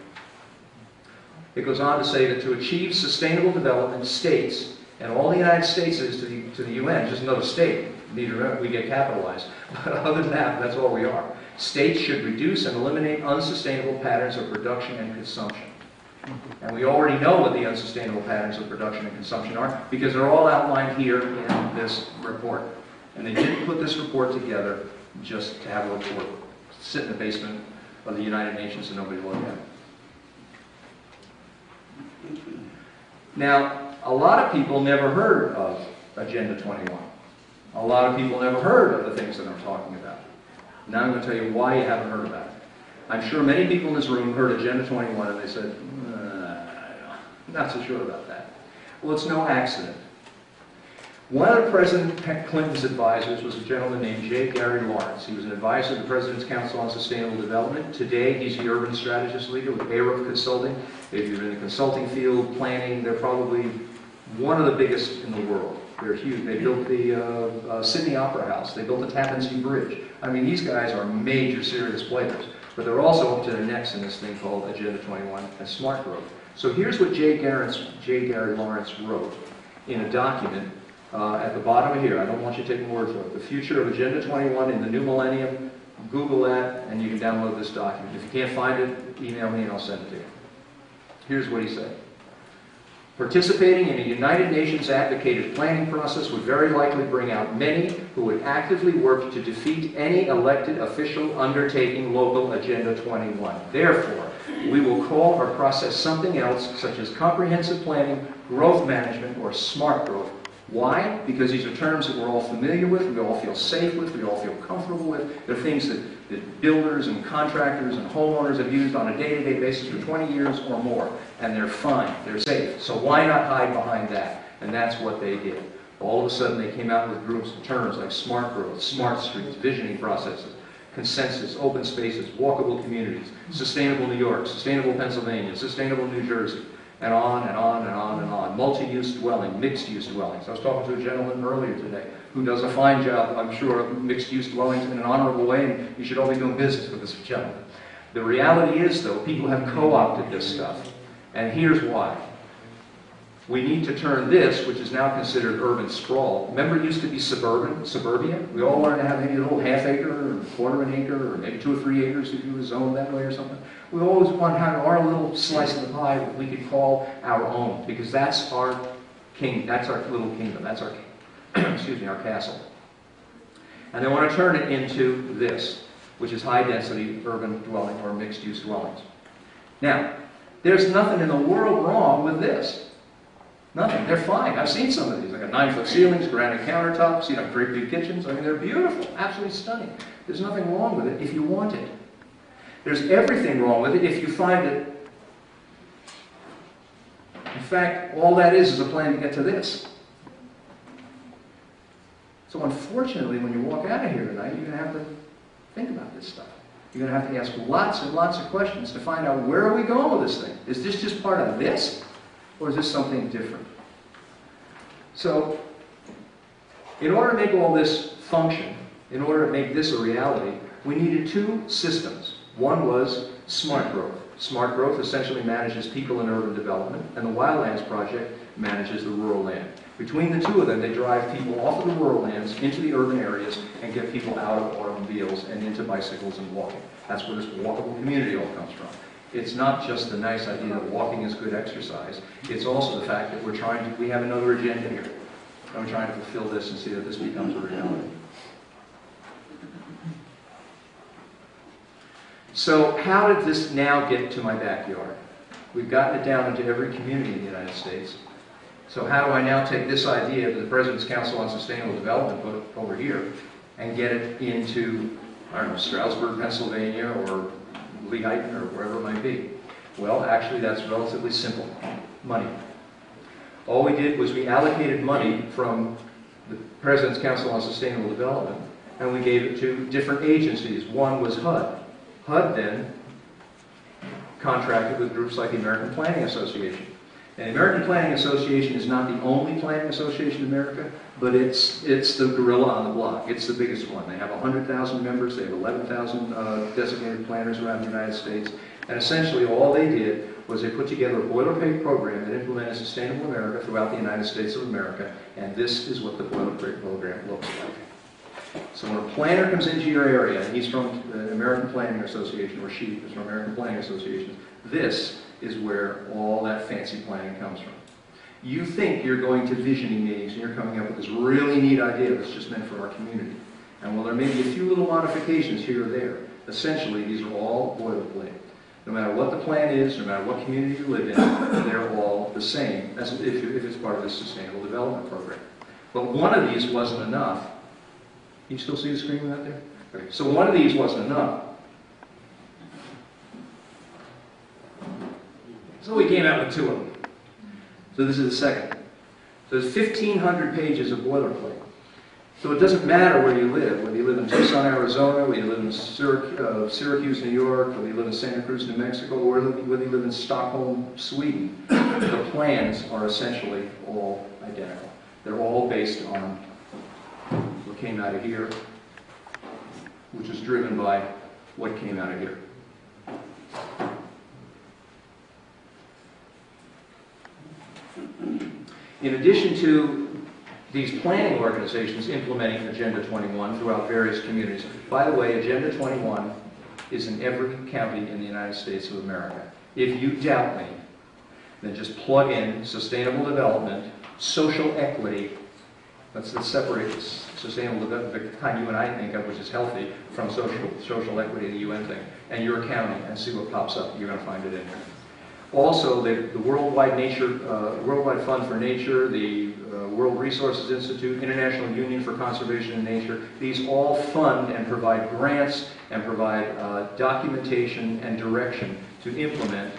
It goes on to say that to achieve sustainable development, states, and all the United States is to the UN, just another state, neither we get capitalized. But other than that, that's all we are. States should reduce and eliminate unsustainable patterns of production and consumption. And we already know what the unsustainable patterns of production and consumption are because they're all outlined here in this report. And they didn't put this report together just to have a report sit in the basement of the United Nations and nobody look at it. Now, a lot of people never heard of Agenda 21. A lot of people never heard of the things that I'm talking about. Now I'm going to tell you why you haven't heard about it. I'm sure many people in this room heard Agenda 21 and they said, I'm not so sure about that. Well, it's no accident. One of President Clinton's advisors was a gentleman named J. Gary Lawrence. He was an advisor to the President's Council on Sustainable Development. Today, he's the urban strategist leader with ARUP Consulting. If you're in the consulting field, planning, they're probably one of the biggest in the world. They're huge. They built the Sydney Opera House. They built the Tappan Zee Bridge. I mean, these guys are major, serious players. But they're also up to their necks in this thing called Agenda 21 and Smart Growth. So here's what J. Gary Lawrence wrote in a document at the bottom of here. I don't want you to take my word for it. The Future of Agenda 21 in the New Millennium. Google that, and you can download this document. If you can't find it, email me and I'll send it to you. Here's what he said. Participating in a United Nations advocated planning process would very likely bring out many who would actively work to defeat any elected official undertaking local Agenda 21. Therefore, we will call our process something else, such as comprehensive planning, growth management, or smart growth. Why? Because these are terms that we're all familiar with, we all feel safe with, we all feel comfortable with. They're things that builders and contractors and homeowners have used on a day-to-day basis for 20 years or more. And they're fine, they're safe. So why not hide behind that? And that's what they did. All of a sudden they came out with groups of terms like smart growth, smart streets, visioning processes, consensus, open spaces, walkable communities, sustainable New York, sustainable Pennsylvania, sustainable New Jersey. And on and on and on and on. Multi-use dwelling, mixed-use dwellings. I was talking to a gentleman earlier today who does a fine job, I'm sure, of mixed-use dwellings in an honorable way, and you should all be doing business with this gentleman. The reality is, though, people have co-opted this stuff. And here's why. We need to turn this, which is now considered urban sprawl. Remember it used to be suburbia? We all wanted to have maybe a little half acre or quarter an acre or maybe 2 or 3 acres if you were zoned that way or something. We always want to have our little slice of the pie that we could call our own because that's our king, that's our little kingdom, that's our, excuse me, our castle. And they want to turn it into this, which is high density urban dwelling or mixed use dwellings. Now, there's nothing in the world wrong with this. Nothing. They're fine. I've seen some of these. They got 9-foot ceilings, granite countertops, great big kitchens. I mean, they're beautiful. Absolutely stunning. There's nothing wrong with it if you want it. There's everything wrong with it if you find it. In fact, all that is a plan to get to this. So unfortunately, when you walk out of here tonight, you're going to have to think about this stuff. You're going to have to ask lots and lots of questions to find out, where are we going with this thing? Is this just part of this? Or is this something different? So, in order to make all this function, in order to make this a reality, we needed two systems. One was Smart Growth. Smart Growth essentially manages people and urban development, and the Wildlands Project manages the rural land. Between the two of them, they drive people off of the rural lands into the urban areas and get people out of automobiles and into bicycles and walking. That's where this walkable community all comes from. It's not just the nice idea that walking is good exercise. It's also the fact that we have another agenda here. And we're trying to fulfill this and see that this becomes a reality. So how did this now get to my backyard? We've gotten it down into every community in the United States. So how do I now take this idea that the President's Council on Sustainable Development put over here and get it into, I don't know, Stroudsburg, Pennsylvania, or Lehighton, or wherever it might be? Well, actually, that's relatively simple. Money. All we did was we allocated money from the President's Council on Sustainable Development, and we gave it to different agencies. One was HUD. HUD then contracted with groups like the American Planning Association. And the American Planning Association is not the only planning association in America, but it's the gorilla on the block. It's the biggest one. They have 100,000 members. They have 11,000 designated planners around the United States. And essentially all they did was they put together a boilerplate program that implemented Sustainable America throughout the United States of America. And this is what the boilerplate program looks like. So when a planner comes into your area, and he's from the American Planning Association, or she is from American Planning Association, this is where all that fancy planning comes from. You think you're going to visioning meetings and you're coming up with this really neat idea that's just meant for our community. And while there may be a few little modifications here or there, essentially these are all boilerplate. No matter what the plan is, no matter what community you live in, they're all the same as if it's part of the Sustainable Development Program. But one of these wasn't enough. You still see the screen out there? Okay. So one of these wasn't enough. So we came out with two of them. So this is the second. So there's 1,500 pages of boilerplate. So it doesn't matter where you live, whether you live in Tucson, Arizona, whether you live in Syracuse, New York, whether you live in Santa Cruz, New Mexico, or whether you live in Stockholm, Sweden. The plans are essentially all identical. They're all based on what came out of here, which is driven by what came out of here. In addition to these planning organizations implementing Agenda 21 throughout various communities. By the way, Agenda 21 is in every county in the United States of America. If you doubt me, then just plug in sustainable development, social equity. Let's separate sustainable development, the kind you and I think of, which is healthy, from social equity, the UN thing, and your county, and see what pops up. You're going to find it in there. Also, the Worldwide Fund for Nature, the World Resources Institute, International Union for Conservation in Nature, these all fund and provide grants and provide documentation and direction to implement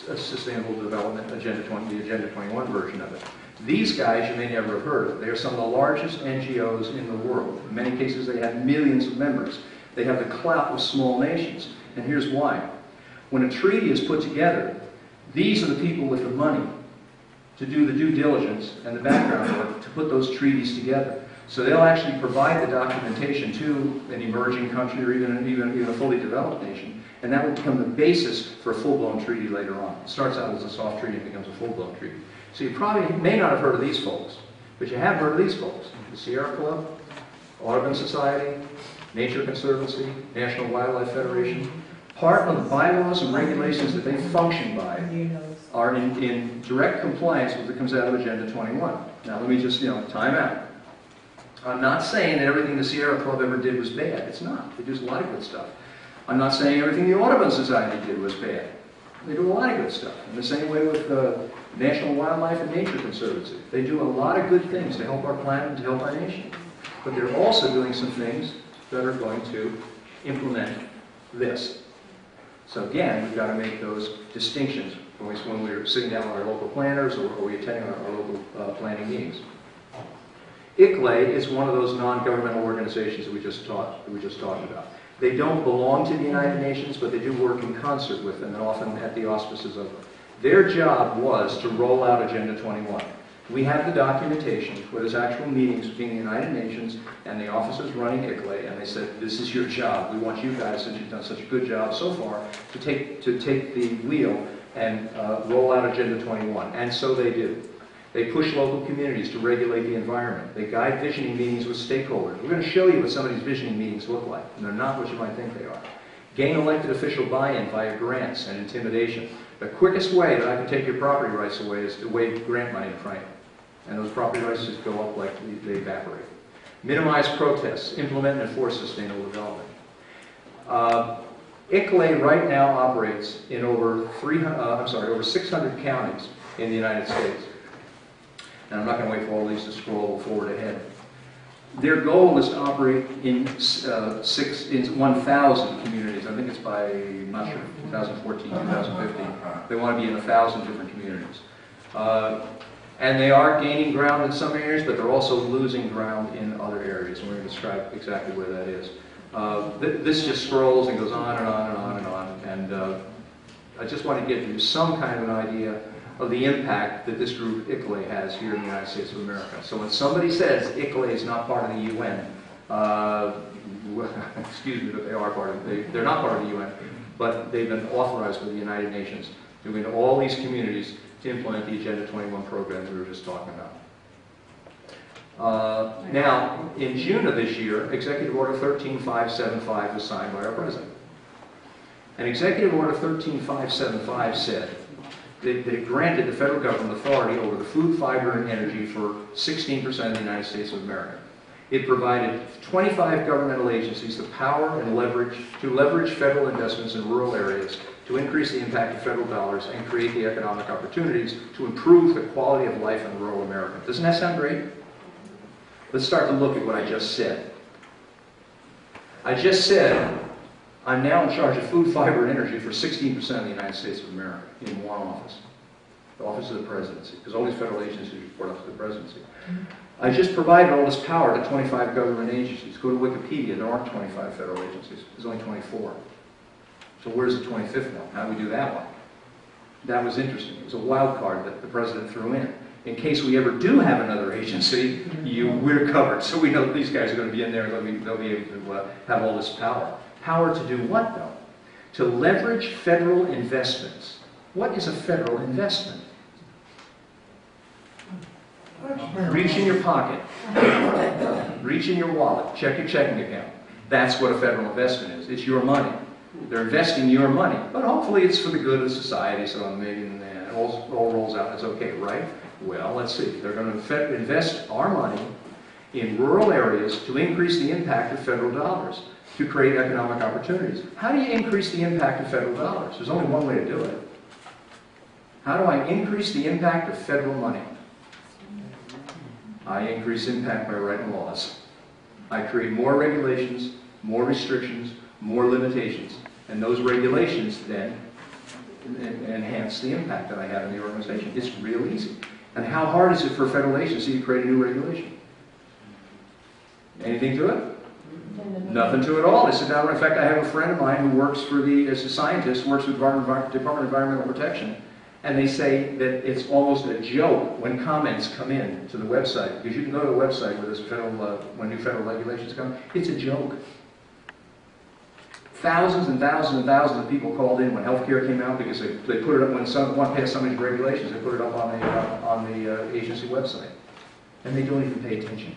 a Sustainable Development Agenda 20, the Agenda 21 version of it. These guys you may never have heard of. They are some of the largest NGOs in the world. In many cases, they have millions of members. They have the clout of small nations. And here's why. When a treaty is put together, these are the people with the money to do the due diligence and the background work to put those treaties together. So they'll actually provide the documentation to an emerging country or even a fully developed nation, and that will become the basis for a full-blown treaty later on. It starts out as a soft treaty and becomes a full-blown treaty. So you probably may not have heard of these folks, but you have heard of these folks. The Sierra Club, Audubon Society, Nature Conservancy, National Wildlife Federation. Part of the bylaws and regulations that they function by are in direct compliance with what comes out of Agenda 21. Now let me just, time out. I'm not saying that everything the Sierra Club ever did was bad. It's not. They do a lot of good stuff. I'm not saying everything the Audubon Society did was bad. They do a lot of good stuff. In the same way with the National Wildlife and Nature Conservancy. They do a lot of good things to help our planet and to help our nation. But they're also doing some things that are going to implement this. So again, we've got to make those distinctions when we're sitting down with our local planners or we attend our local planning meetings. ICLEI is one of those non-governmental organizations that we just talked about. They don't belong to the United Nations, but they do work in concert with them, and often at the auspices of them. Their job was to roll out Agenda 21. We have the documentation where there's actual meetings between the United Nations and the officers running ICLEI, and they said, this is your job. We want you guys, since you've done such a good job so far, to take the wheel and roll out Agenda 21. And so they do. They push local communities to regulate the environment. They guide visioning meetings with stakeholders. We're going to show you what some of these visioning meetings look like, and they're not what you might think they are. Gain elected official buy-in via grants and intimidation. The quickest way that I can take your property rights away is to wave grant money in front of you. And those property rights just go up like they evaporate. Minimize protests. Implement and enforce sustainable development. ICLEI right now operates in over 600 counties in the United States. And I'm not going to wait for all these to scroll forward ahead. Their goal is to operate in 1,000 communities. I think it's by, I'm not sure, 2014, 2015. They want to be in 1,000 different communities. And they are gaining ground in some areas, but they're also losing ground in other areas. And we're going to describe exactly where that is. This just scrolls and goes on and on and on and on. And I just want to give you some kind of an idea of the impact that this group ICLEI has here in the United States of America. So when somebody says ICLEI is not part of the UN, excuse me, but they are part of it. They're not part of the UN, but they've been authorized by the United Nations to go into all these communities to implement the Agenda 21 program we were just talking about. Now, in June of this year, Executive Order 13575 was signed by our President. And Executive Order 13575 said that it granted the federal government authority over the food, fiber, and energy for 16% of the United States of America. It provided 25 governmental agencies the power and leverage federal investments in rural areas to increase the impact of federal dollars and create the economic opportunities to improve the quality of life in rural America. Doesn't that sound great? Let's start to look at what I just said. I just said I'm now in charge of food, fiber, and energy for 16% of the United States of America in one office, the Office of the Presidency, because all these federal agencies report up to the Presidency. I just provided all this power to 25 government agencies. Go to Wikipedia, there aren't 25 federal agencies. There's only 24. So where's the 25th one? How do we do that one? That was interesting. It was a wild card that the President threw in case we ever do have another agency, we're covered. So we know that these guys are going to be in there, they'll be able to have all this power. Power to do what, though? To leverage federal investments. What is a federal investment? Reach in your pocket. Reach in your wallet. Check your checking account. That's what a federal investment is. It's your money. They're investing your money. But hopefully it's for the good of society, so maybe it all rolls out. It's okay, right? Well, let's see. They're going to invest our money in rural areas to increase the impact of federal dollars, to create economic opportunities. How do you increase the impact of federal dollars? There's only one way to do it. How do I increase the impact of federal money? I increase impact by writing laws. I create more regulations, more restrictions, more limitations. And those regulations then enhance the impact that I have in the organization. It's real easy. And how hard is it for a federal agency to create a new regulation? Anything to it? Nothing to it at all. They sit down. In fact, I have a friend of mine who works as a scientist, works with Department of Environmental Protection, and they say that it's almost a joke when comments come in to the website, because you can go to the website where when new federal regulations come. It's a joke. Thousands and thousands and thousands of people called in when healthcare came out because they put it up when someone passed some of these regulations. They put it up on the agency website, and they don't even pay attention.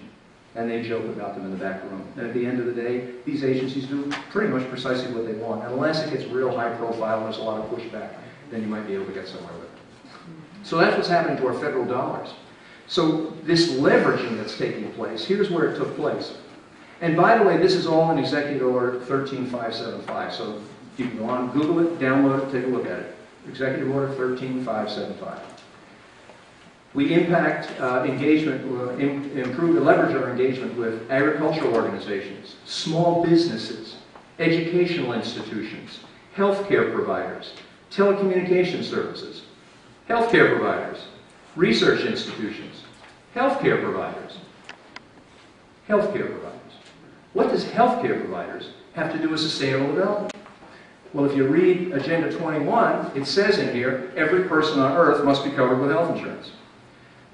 And they joke about them in the back room. And at the end of the day, these agencies do pretty much precisely what they want. Unless it gets real high profile and there's a lot of pushback, then you might be able to get somewhere with it. So that's what's happening to our federal dollars. So this leveraging that's taking place, here's where it took place. And by the way, this is all in Executive Order 13575. So you can go on, Google it, download it, take a look at it. Executive Order 13575. We impact engagement, improve, leverage our engagement with agricultural organizations, small businesses, educational institutions, healthcare providers, telecommunication services, healthcare providers, research institutions, healthcare providers, Healthcare providers. What does healthcare providers have to do with sustainable development? Well, if you read Agenda 21, it says in here, every person on earth must be covered with health insurance.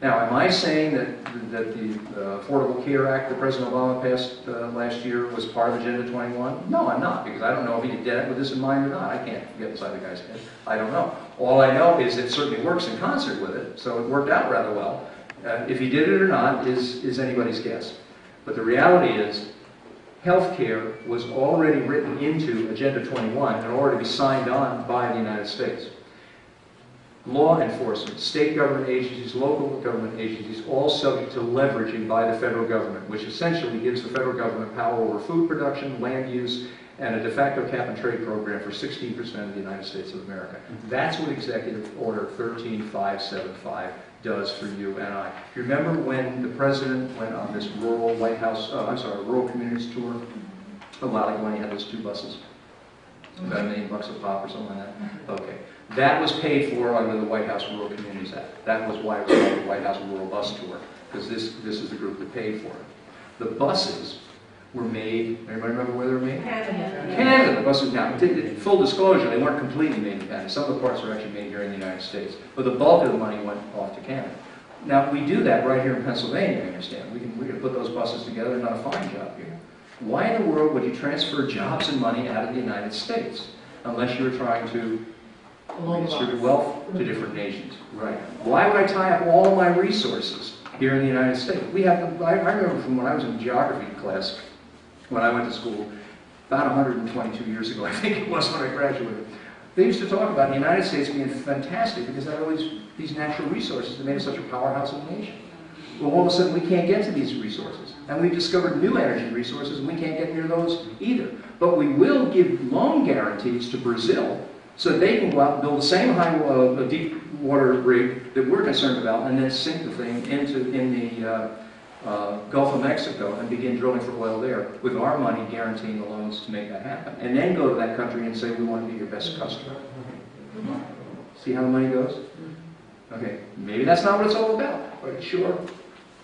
Now, am I saying that the Affordable Care Act that President Obama passed last year was part of Agenda 21? No, I'm not, because I don't know if he did it with this in mind or not. I can't get inside the guy's head. I don't know. All I know is it certainly works in concert with it, so it worked out rather well. If he did it or not is anybody's guess. But the reality is, healthcare was already written into Agenda 21 and already signed on by the United States. Law enforcement, state government agencies, local government agencies, all subject to leveraging by the federal government, which essentially gives the federal government power over food production, land use, and a de facto cap and trade program for 16% of the United States of America. That's what Executive Order 13575 does for you and I. You remember when the president went on this rural rural communities tour a while ago when he had those 2 buses? About $1 million a pop or something like that? Okay. That was paid for under the White House Rural Communities Act. That was why it was called the White House Rural Bus Tour, because this is the group that paid for it. The buses were made, anybody remember where they were made? Canada. The buses, now, full disclosure, they weren't completely made in Canada. Some of the parts were actually made here in the United States. But the bulk of the money went off to Canada. Now, we do that right here in Pennsylvania, I understand. We can put those buses together and done a fine job here. Why in the world would you transfer jobs and money out of the United States unless you were trying to redistribute wealth to different nations? Right. Why would I tie up all of my resources here in the United States? I remember from when I was in geography class, when I went to school, about 122 years ago, I think it was when I graduated, they used to talk about the United States being fantastic because they had all these natural resources that made us such a powerhouse of a nation. Well, all of a sudden, we can't get to these resources. And we've discovered new energy resources, and we can't get near those either. But we will give loan guarantees to Brazil so that they can go out and build the same deep water rig that we're concerned about and then sink the thing in the Gulf of Mexico and begin drilling for oil there with our money guaranteeing the loans to make that happen. And then go to that country and say, we want to be your best customer. See how the money goes? Okay, maybe that's not what it's all about, but it sure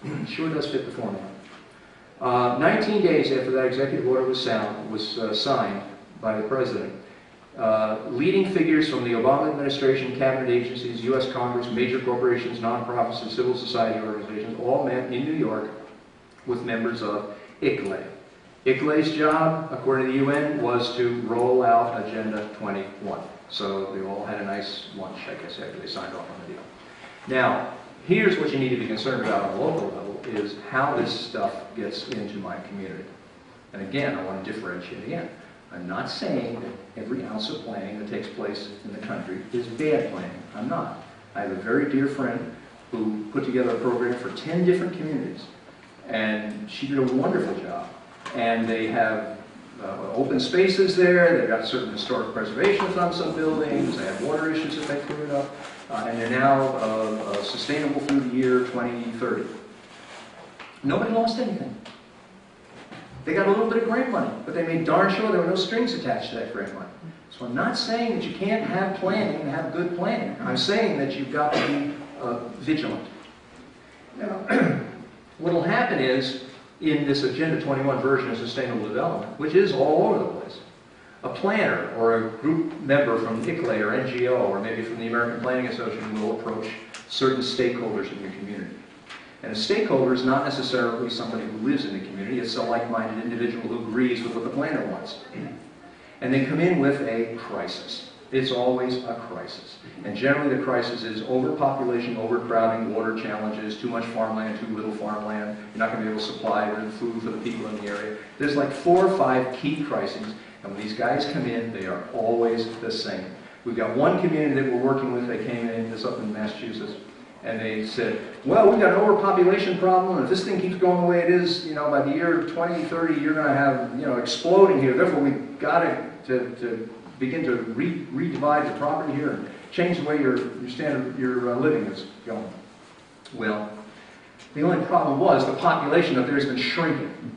does fit the formula. 19 days after that executive order was signed by the President, leading figures from the Obama administration, cabinet agencies, U.S. Congress, major corporations, nonprofits, and civil society organizations all met in New York with members of ICLEI. ICLEI's job, according to the UN, was to roll out Agenda 21. So they all had a nice lunch, I guess, after they signed off on the deal. Now, here's what you need to be concerned about on a local level, is how this stuff gets into my community. And again, I want to differentiate again. I'm not saying that every ounce of planning that takes place in the country is bad planning. I'm not. I have a very dear friend who put together a program for 10 different communities. And she did a wonderful job. And they have open spaces there. They've got certain historic preservations on some buildings. They have water issues that they cleared up. And they're now sustainable through the year 2030. Nobody lost anything. They got a little bit of grant money, but they made darn sure there were no strings attached to that grant money. So I'm not saying that you can't have planning and have good planning. I'm saying that you've got to be vigilant. Now, what will happen is, in this Agenda 21 version of Sustainable Development, which is all over the place, a planner or a group member from ICLEI or NGO or maybe from the American Planning Association will approach certain stakeholders in your community. And a stakeholder is not necessarily somebody who lives in the community. It's a like-minded individual who agrees with what the planner wants. And they come in with a crisis. It's always a crisis. And generally the crisis is overpopulation, overcrowding, water challenges, too much farmland, too little farmland. You're not going to be able to supply the food for the people in the area. There's like 4 or 5 key crises. And when these guys come in, they are always the same. We've got one community that we're working with. They came in, this up in Massachusetts. And they said, well, we've got an overpopulation problem, and if this thing keeps going the way it is, by the year 2030, you're going to have, exploding here. Therefore, we've got to begin to redivide the property here and change the way your standard your living is going. Well, the only problem was the population up there has been shrinking.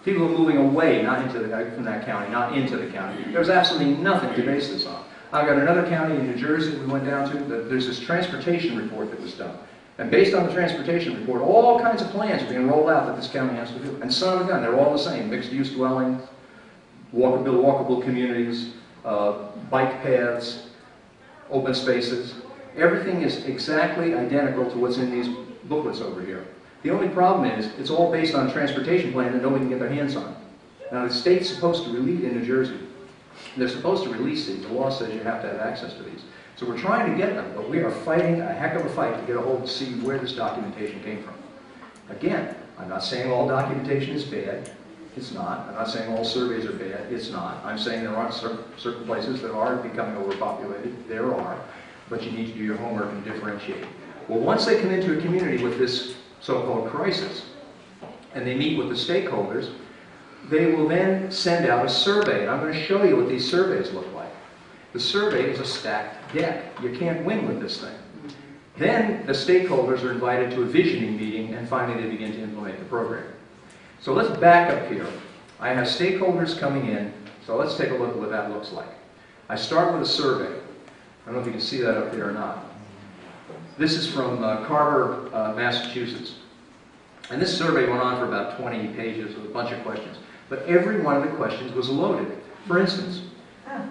People are moving away, from that county, not into the county. There's absolutely nothing to base this on. I've got another county in New Jersey we went down to. There's this transportation report that was done. And based on the transportation report, all kinds of plans are being rolled out that this county has to do. And son of a gun, they're all the same. Mixed-use dwellings, walkable communities, bike paths, open spaces. Everything is exactly identical to what's in these booklets over here. The only problem is it's all based on a transportation plan that nobody can get their hands on. Now the state's supposed to release, in New Jersey, they're supposed to release these. The law says you have to have access to these. So we're trying to get them, but we are fighting a heck of a fight to get a hold to see where this documentation came from. Again, I'm not saying all documentation is bad. It's not. I'm not saying all surveys are bad. It's not. I'm saying there are certain places that are becoming overpopulated. There are. But you need to do your homework and differentiate. Well, once they come into a community with this so-called crisis, and they meet with the stakeholders, they will then send out a survey. And I'm going to show you what these surveys look like. The survey is a stacked deck. You can't win with this thing. Then the stakeholders are invited to a visioning meeting, and finally they begin to implement the program. So let's back up here. I have stakeholders coming in, so let's take a look at what that looks like. I start with a survey. I don't know if you can see that up there or not. This is from Carver, Massachusetts. And this survey went on for about 20 pages with a bunch of questions. But every one of the questions was loaded. For instance,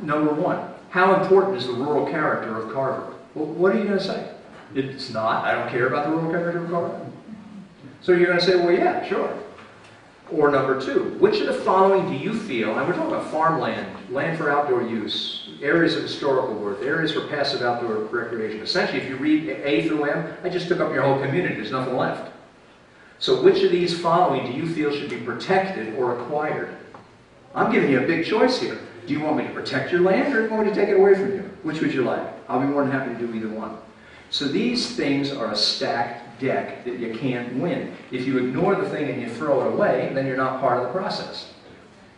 number one, how important is the rural character of Carver? Well, what are you going to say? It's not. I don't care about the rural character of Carver. So you're going to say, well, yeah, sure. Or number two, which of the following do you feel, and we're talking about farmland, land for outdoor use, areas of historical worth, areas for passive outdoor recreation. Essentially, if you read A through M, I just took up your whole community. There's nothing left. So which of these following do you feel should be protected or acquired? I'm giving you a big choice here. Do you want me to protect your land, or do you want me to take it away from you? Which would you like? I'll be more than happy to do either one. So these things are a stacked deck that you can't win. If you ignore the thing and you throw it away, then you're not part of the process.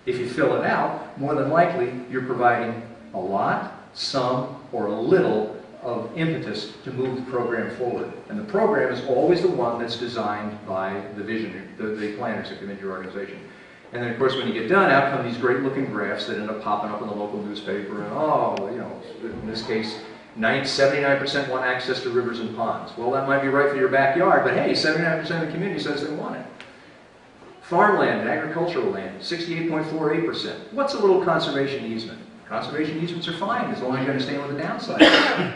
If you fill it out, more than likely you're providing a lot, some, or a little of impetus to move the program forward. And the program is always the one that's designed by the visionary, the planners that come into your organization. And then, of course, when you get done, out come these great-looking graphs that end up popping up in the local newspaper. And, oh, you know, in this case, 79% want access to rivers and ponds. Well, that might be right for your backyard, but hey, 79% of the community says they want it. Farmland and agricultural land, 68.48%. What's a little conservation easement? Conservation easements are fine as long as you understand what the downside is.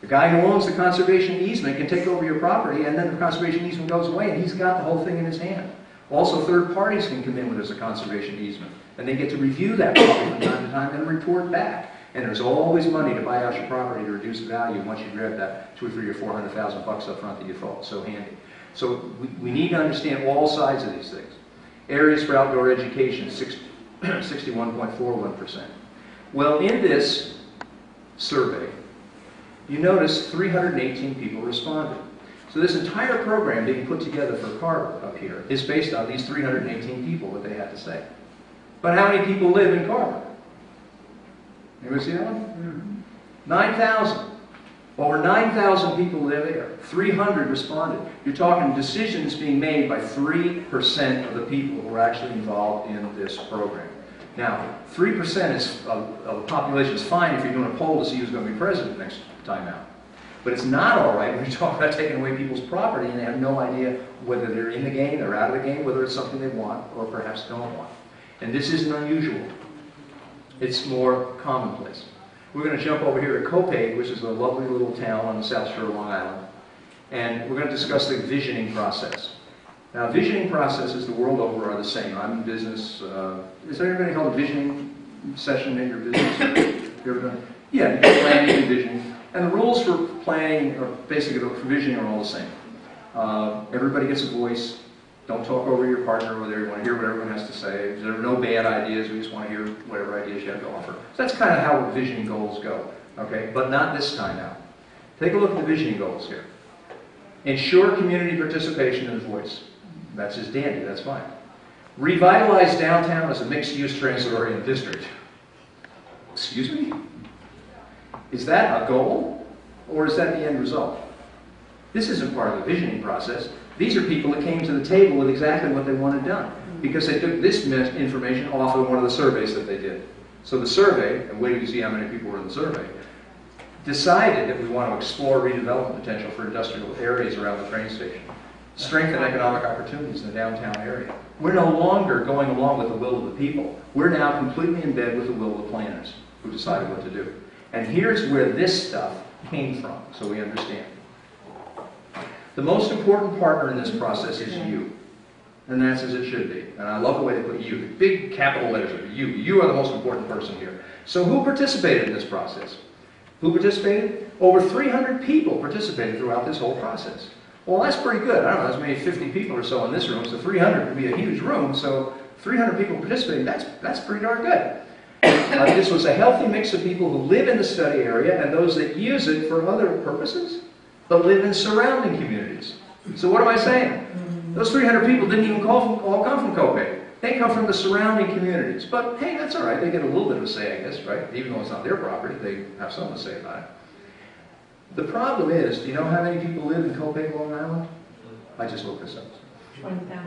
The guy who owns the conservation easement can take over your property, and then the conservation easement goes away, and he's got the whole thing in his hand. Also, third parties can come in with a conservation easement, and they get to review that property from time to time and report back. And there's always money to buy out your property to reduce the value once you grab that $200,000, $300,000, or $400,000 up front that you thought so handy. So we need to understand all sides of these things. Areas for outdoor education, 61.41%. Well, in this survey, you notice 318 people responded. So this entire program being put together for Carver up here is based on these 318 people, what they had to say. But how many people live in Carver? Anybody see that one? 9,000. Over 9,000 people live there. 300 responded. You're talking decisions being made by 3% of the people who are actually involved in this program. Now, 3% of the population is fine if you're doing a poll to see who's going to be president next time out. But it's not all right when you talk about taking away people's property and they have no idea whether they're in the game, they're out of the game, whether it's something they want or perhaps don't want. And this isn't unusual. It's more commonplace. We're going to jump over here to Copiague, which is a lovely little town on the South Shore of Long Island. And we're going to discuss the visioning process. Now, visioning processes the world over are the same. I'm in business. Has anybody held a visioning session in your business? You ever done? Yeah, planning and visioning. And the rules for planning, or basically for visioning, are all the same. Everybody gets a voice. Don't talk over your partner over there. You want to hear what everyone has to say. There are no bad ideas. We just want to hear whatever ideas you have to offer. So that's kind of how visioning goals go. Okay, but not this time out. Take a look at the visioning goals here. Ensure community participation and voice. That's just dandy. That's fine. Revitalize downtown as a mixed-use transit-oriented district. Excuse me? Is that a goal, or is that the end result? This isn't part of the visioning process. These are people that came to the table with exactly what they wanted done, because they took this information off of one of the surveys that they did. So the survey, and wait till you see how many people were in the survey, decided that we want to explore redevelopment potential for industrial areas around the train station, strengthen economic opportunities in the downtown area. We're no longer going along with the will of the people. We're now completely in bed with the will of the planners who decided what to do. And here's where this stuff came from, so we understand. The most important partner in this process is you. And that's as it should be. And I love the way they put you. Big capital letters are you. You are the most important person here. So who participated in this process? Who participated? Over 300 people participated throughout this whole process. Well, that's pretty good. I don't know, there's maybe 50 people or so in this room, so 300 would be a huge room, so 300 people participating, that's pretty darn good. This was a healthy mix of people who live in the study area and those that use it for other purposes, but live in surrounding communities. So what am I saying? Those 300 people didn't even all come from Copiague. They come from the surrounding communities. But hey, that's all right. They get a little bit of a say, I guess, right? Even though it's not their property, they have something to say about it. The problem is, do you know how many people live in Copiague, Long Island? I just looked this up. 20,000.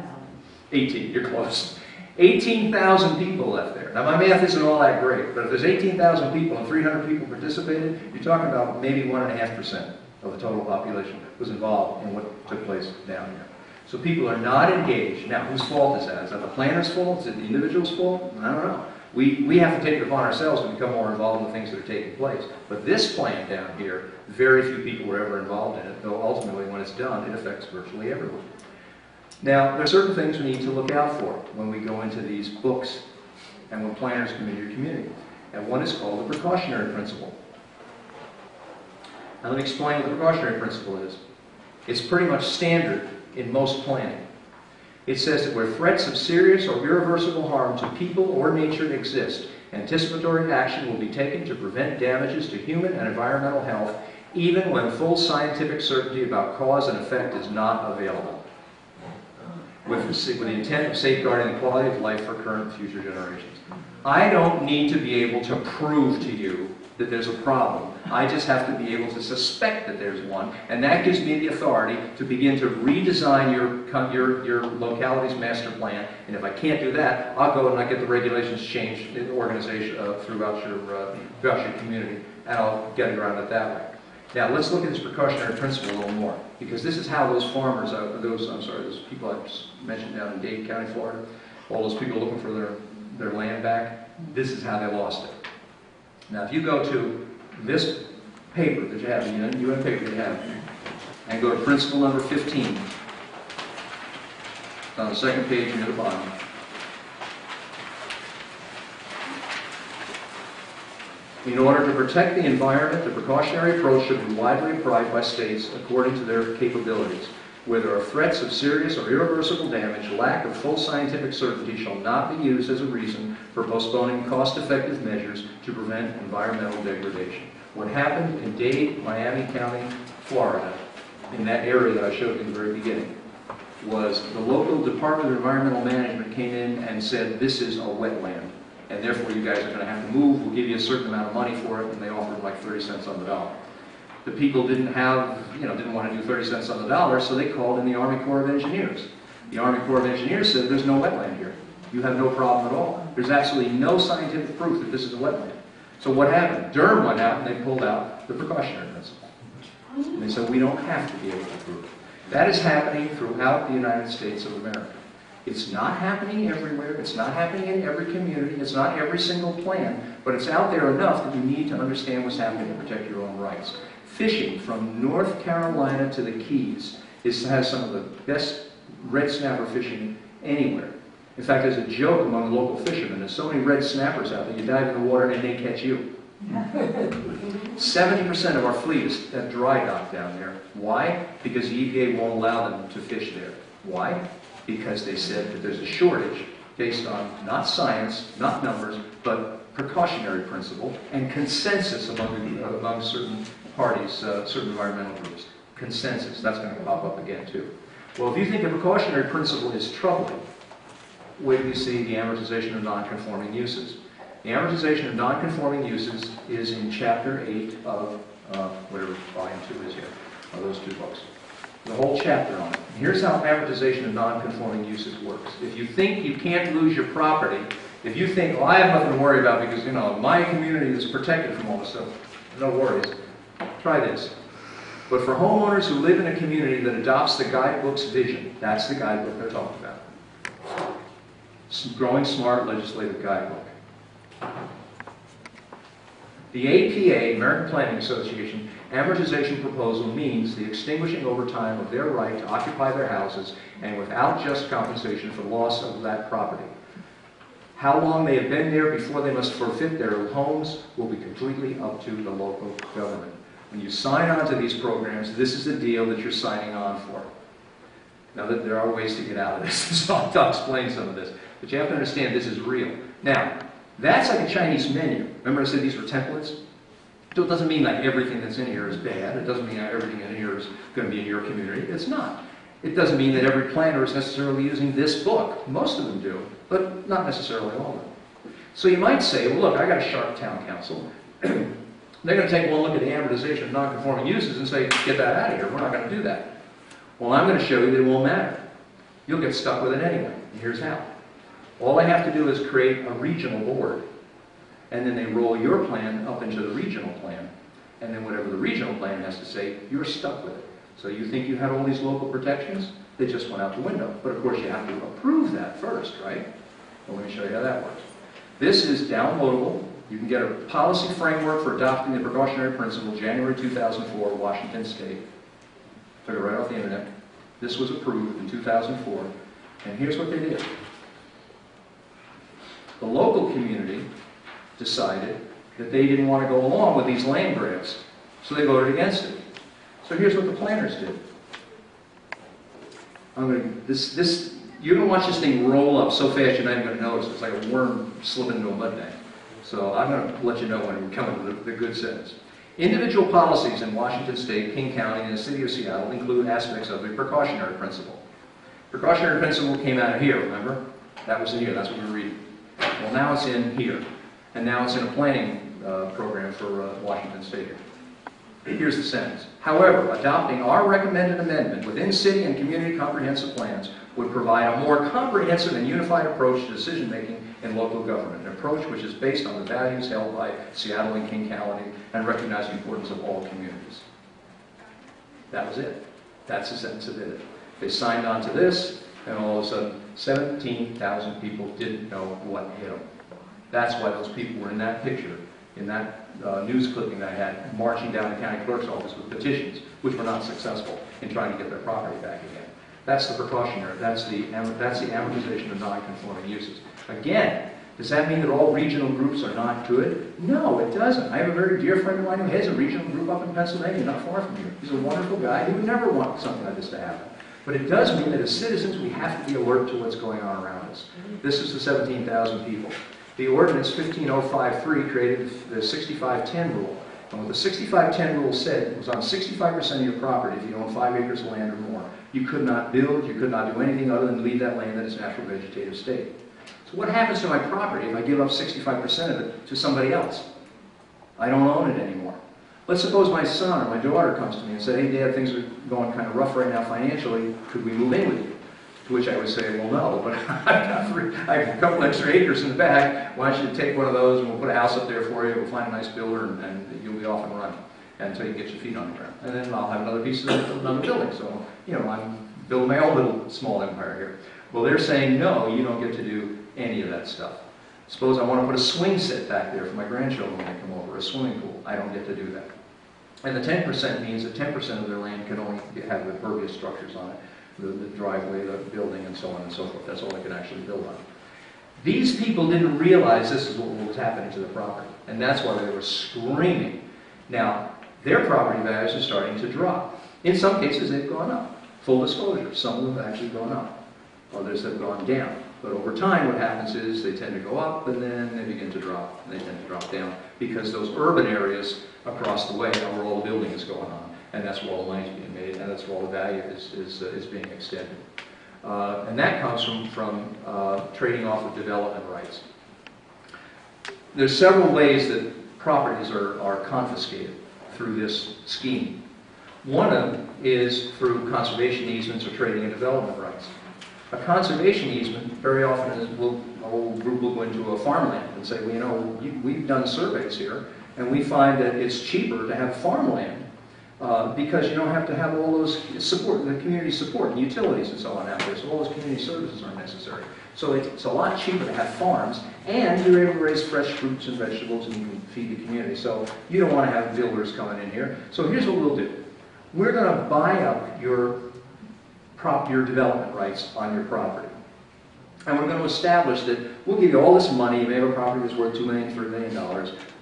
18, you're close. 18,000 people left there. Now, my math isn't all that great, but if there's 18,000 people and 300 people participated, you're talking about maybe 1.5% of the total population was involved in what took place down here. So people are not engaged. Now, whose fault is that? Is that the planner's fault? Is it the individual's fault? I don't know. We have to take it upon ourselves to become more involved in the things that are taking place. But this plan down here, very few people were ever involved in it, though ultimately when it's done, it affects virtually everyone. Now, there are certain things we need to look out for when we go into these books and when planners come into your community. And one is called the precautionary principle. Now let me explain what the precautionary principle is. It's pretty much standard in most planning. It says that where threats of serious or irreversible harm to people or nature exist, anticipatory action will be taken to prevent damages to human and environmental health, even when full scientific certainty about cause and effect is not available, with the intent of safeguarding the quality of life for current and future generations. I don't need to be able to prove to you that there's a problem. I just have to be able to suspect that there's one, and that gives me the authority to begin to redesign your locality's master plan. And if I can't do that, I'll go and I get the regulations changed in the organization throughout your community, and I'll get around it that way. Now let's look at this precautionary principle a little more, because this is how those farmers, those people I just mentioned down in Dade County, Florida, all those people looking for their land back, this is how they lost it. Now, if you go to this paper that you have, the UN paper that you have, and go to principle number 15, it's on the second page near the bottom. In order to protect the environment, the precautionary approach should be widely applied by states according to their capabilities. Where there are threats of serious or irreversible damage, lack of full scientific certainty shall not be used as a reason for postponing cost-effective measures to prevent environmental degradation. What happened in Dade, Miami County, Florida, in that area that I showed you in the very beginning, was the local Department of Environmental Management came in and said, this is a wetland, and therefore you guys are going to have to move, we'll give you a certain amount of money for it, and they offered like 30 cents on the dollar. The people didn't want to do 30 cents on the dollar, so they called in the Army Corps of Engineers. The Army Corps of Engineers said, there's no wetland here. You have no problem at all. There's absolutely no scientific proof that this is a wetland. So what happened? Durham went out and they pulled out the precautionary principle. And they said, we don't have to be able to prove it. That is happening throughout the United States of America. It's not happening everywhere. It's not happening in every community. It's not every single plan. But it's out there enough that you need to understand what's happening to protect your own rights. Fishing from North Carolina to the Keys has some of the best red snapper fishing anywhere. In fact, there's a joke among the local fishermen. There's so many red snappers out there, you dive in the water and they catch you. 70% of our fleet is at dry dock down there. Why? Because the EPA won't allow them to fish there. Why? Because they said that there's a shortage based on not science, not numbers, but precautionary principle and consensus among certain parties, certain environmental groups. Consensus, that's going to pop up again too. Well, if you think the precautionary principle is troubling, wait till you see the amortization of non-conforming uses. The amortization of non-conforming uses is in Chapter 8 of whatever Volume 2 is here, of those two books. The whole chapter on it. And here's how amortization of non-conforming uses works. If you think you can't lose your property, if you think, well, I have nothing to worry about because, my community is protected from all this stuff, no worries. Try this. But for homeowners who live in a community that adopts the guidebook's vision, that's the guidebook they're talking about. Growing Smart Legislative Guidebook. The APA, American Planning Association, amortization proposal means the extinguishing over time of their right to occupy their houses and without just compensation for loss of that property. How long they have been there before they must forfeit their homes will be completely up to the local government. When you sign on to these programs, this is the deal that you're signing on for. Now, there are ways to get out of this, so I'll explain some of this. But you have to understand this is real. Now, that's like a Chinese menu. Remember I said these were templates? So it doesn't mean that everything that's in here is bad. It doesn't mean that everything in here is going to be in your community. It's not. It doesn't mean that every planner is necessarily using this book. Most of them do, but not necessarily all of them. So you might say, well, look, I got a sharp town council. They're going to take one look at the amortization of non-conforming uses and say, get that out of here. We're not going to do that. Well, I'm going to show you that it won't matter. You'll get stuck with it anyway. And here's how. All they have to do is create a regional board. And then they roll your plan up into the regional plan. And then whatever the regional plan has to say, you're stuck with it. So you think you had all these local protections? They just went out the window. But of course you have to approve that first, right? Well, let me show you how that works. This is downloadable. You can get a policy framework for adopting the precautionary principle, January 2004, Washington State. Took it right off the internet. This was approved in 2004. And here's what they did. The local community decided that they didn't want to go along with these land grabs, so they voted against it. So here's what the planners did. You're going to watch this thing roll up so fast you're not even going to notice. It's like a worm slipping into a mud bank. So I'm going to let you know when we come to the good sentence. Individual policies in Washington State, King County, and the City of Seattle include aspects of the precautionary principle. Precautionary principle came out of here, remember? That was in here, that's what we were reading. Well, now it's in here. And now it's in a planning program for Washington State. Here's the sentence. However, adopting our recommended amendment within city and community comprehensive plans would provide a more comprehensive and unified approach to decision-making in local government, an approach which is based on the values held by Seattle and King County and recognize the importance of all communities. That was it. That's the sentence of it. They signed on to this, and all of a sudden, 17,000 people didn't know what hit them. That's why those people were in that picture, in that news clipping that I had, marching down the county clerk's office with petitions, which were not successful in trying to get their property back again. That's the precautionary, that's the amortization of non-conforming uses. Again, does that mean that all regional groups are not good? No, it doesn't. I have a very dear friend of mine who heads a regional group up in Pennsylvania, not far from here. He's a wonderful guy. He would never want something like this to happen. But it does mean that as citizens, we have to be alert to what's going on around us. This is the 17,000 people. The ordinance 15053 created the 6510 rule. And what the 6510 rule said was on 65% of your property, if you own 5 acres of land or more, you could not build, you could not do anything other than leave that land in its natural vegetative state. So what happens to my property if I give up 65% of it to somebody else? I don't own it anymore. Let's suppose my son or my daughter comes to me and says, hey Dad, things are going kind of rough right now financially, could we move in with you? To which I would say, well no, but I have a couple extra acres in the back, why don't you take one of those and we'll put a house up there for you, we'll find a nice builder and you'll be off and running until you get your feet on the ground. And then I'll have another piece of another building. So, you know, I'm building my own little small empire here. Well, they're saying, no, you don't get to do any of that stuff. Suppose I want to put a swing set back there for my grandchildren when they come over, a swimming pool. I don't get to do that. And the 10% means that 10% of their land can only have the impervious structures on it, the driveway, the building, and so on and so forth. That's all they can actually build on. These people didn't realize this is what was happening to the property, and that's why they were screaming. Now, their property values are starting to drop. In some cases, they've gone up. Full disclosure, some of them have actually gone up. Others have gone down. But over time, what happens is they tend to go up, and then they begin to drop, and they tend to drop down, because those urban areas across the way are where all the building is going on, and that's where all the money is being made, and that's where all the value is being extended. And that comes from trading off of development rights. There's several ways that properties are confiscated through this scheme. One of them is through conservation easements or trading in development rights. A conservation easement, very often, a whole group will go into a farmland and say, well, you know, we've done surveys here, And we find that it's cheaper to have farmland because you don't have to have all those support, the community support and utilities and so on out there. So all those community services aren't necessary. So it's a lot cheaper to have farms, and you're able to raise fresh fruits and vegetables, and you can feed the community. So you don't want to have builders coming in here. So here's what we'll do. We're going to buy up your development rights on your property. And we're going to establish that we'll give you all this money. You may have a property that's worth $2 million, $3 million.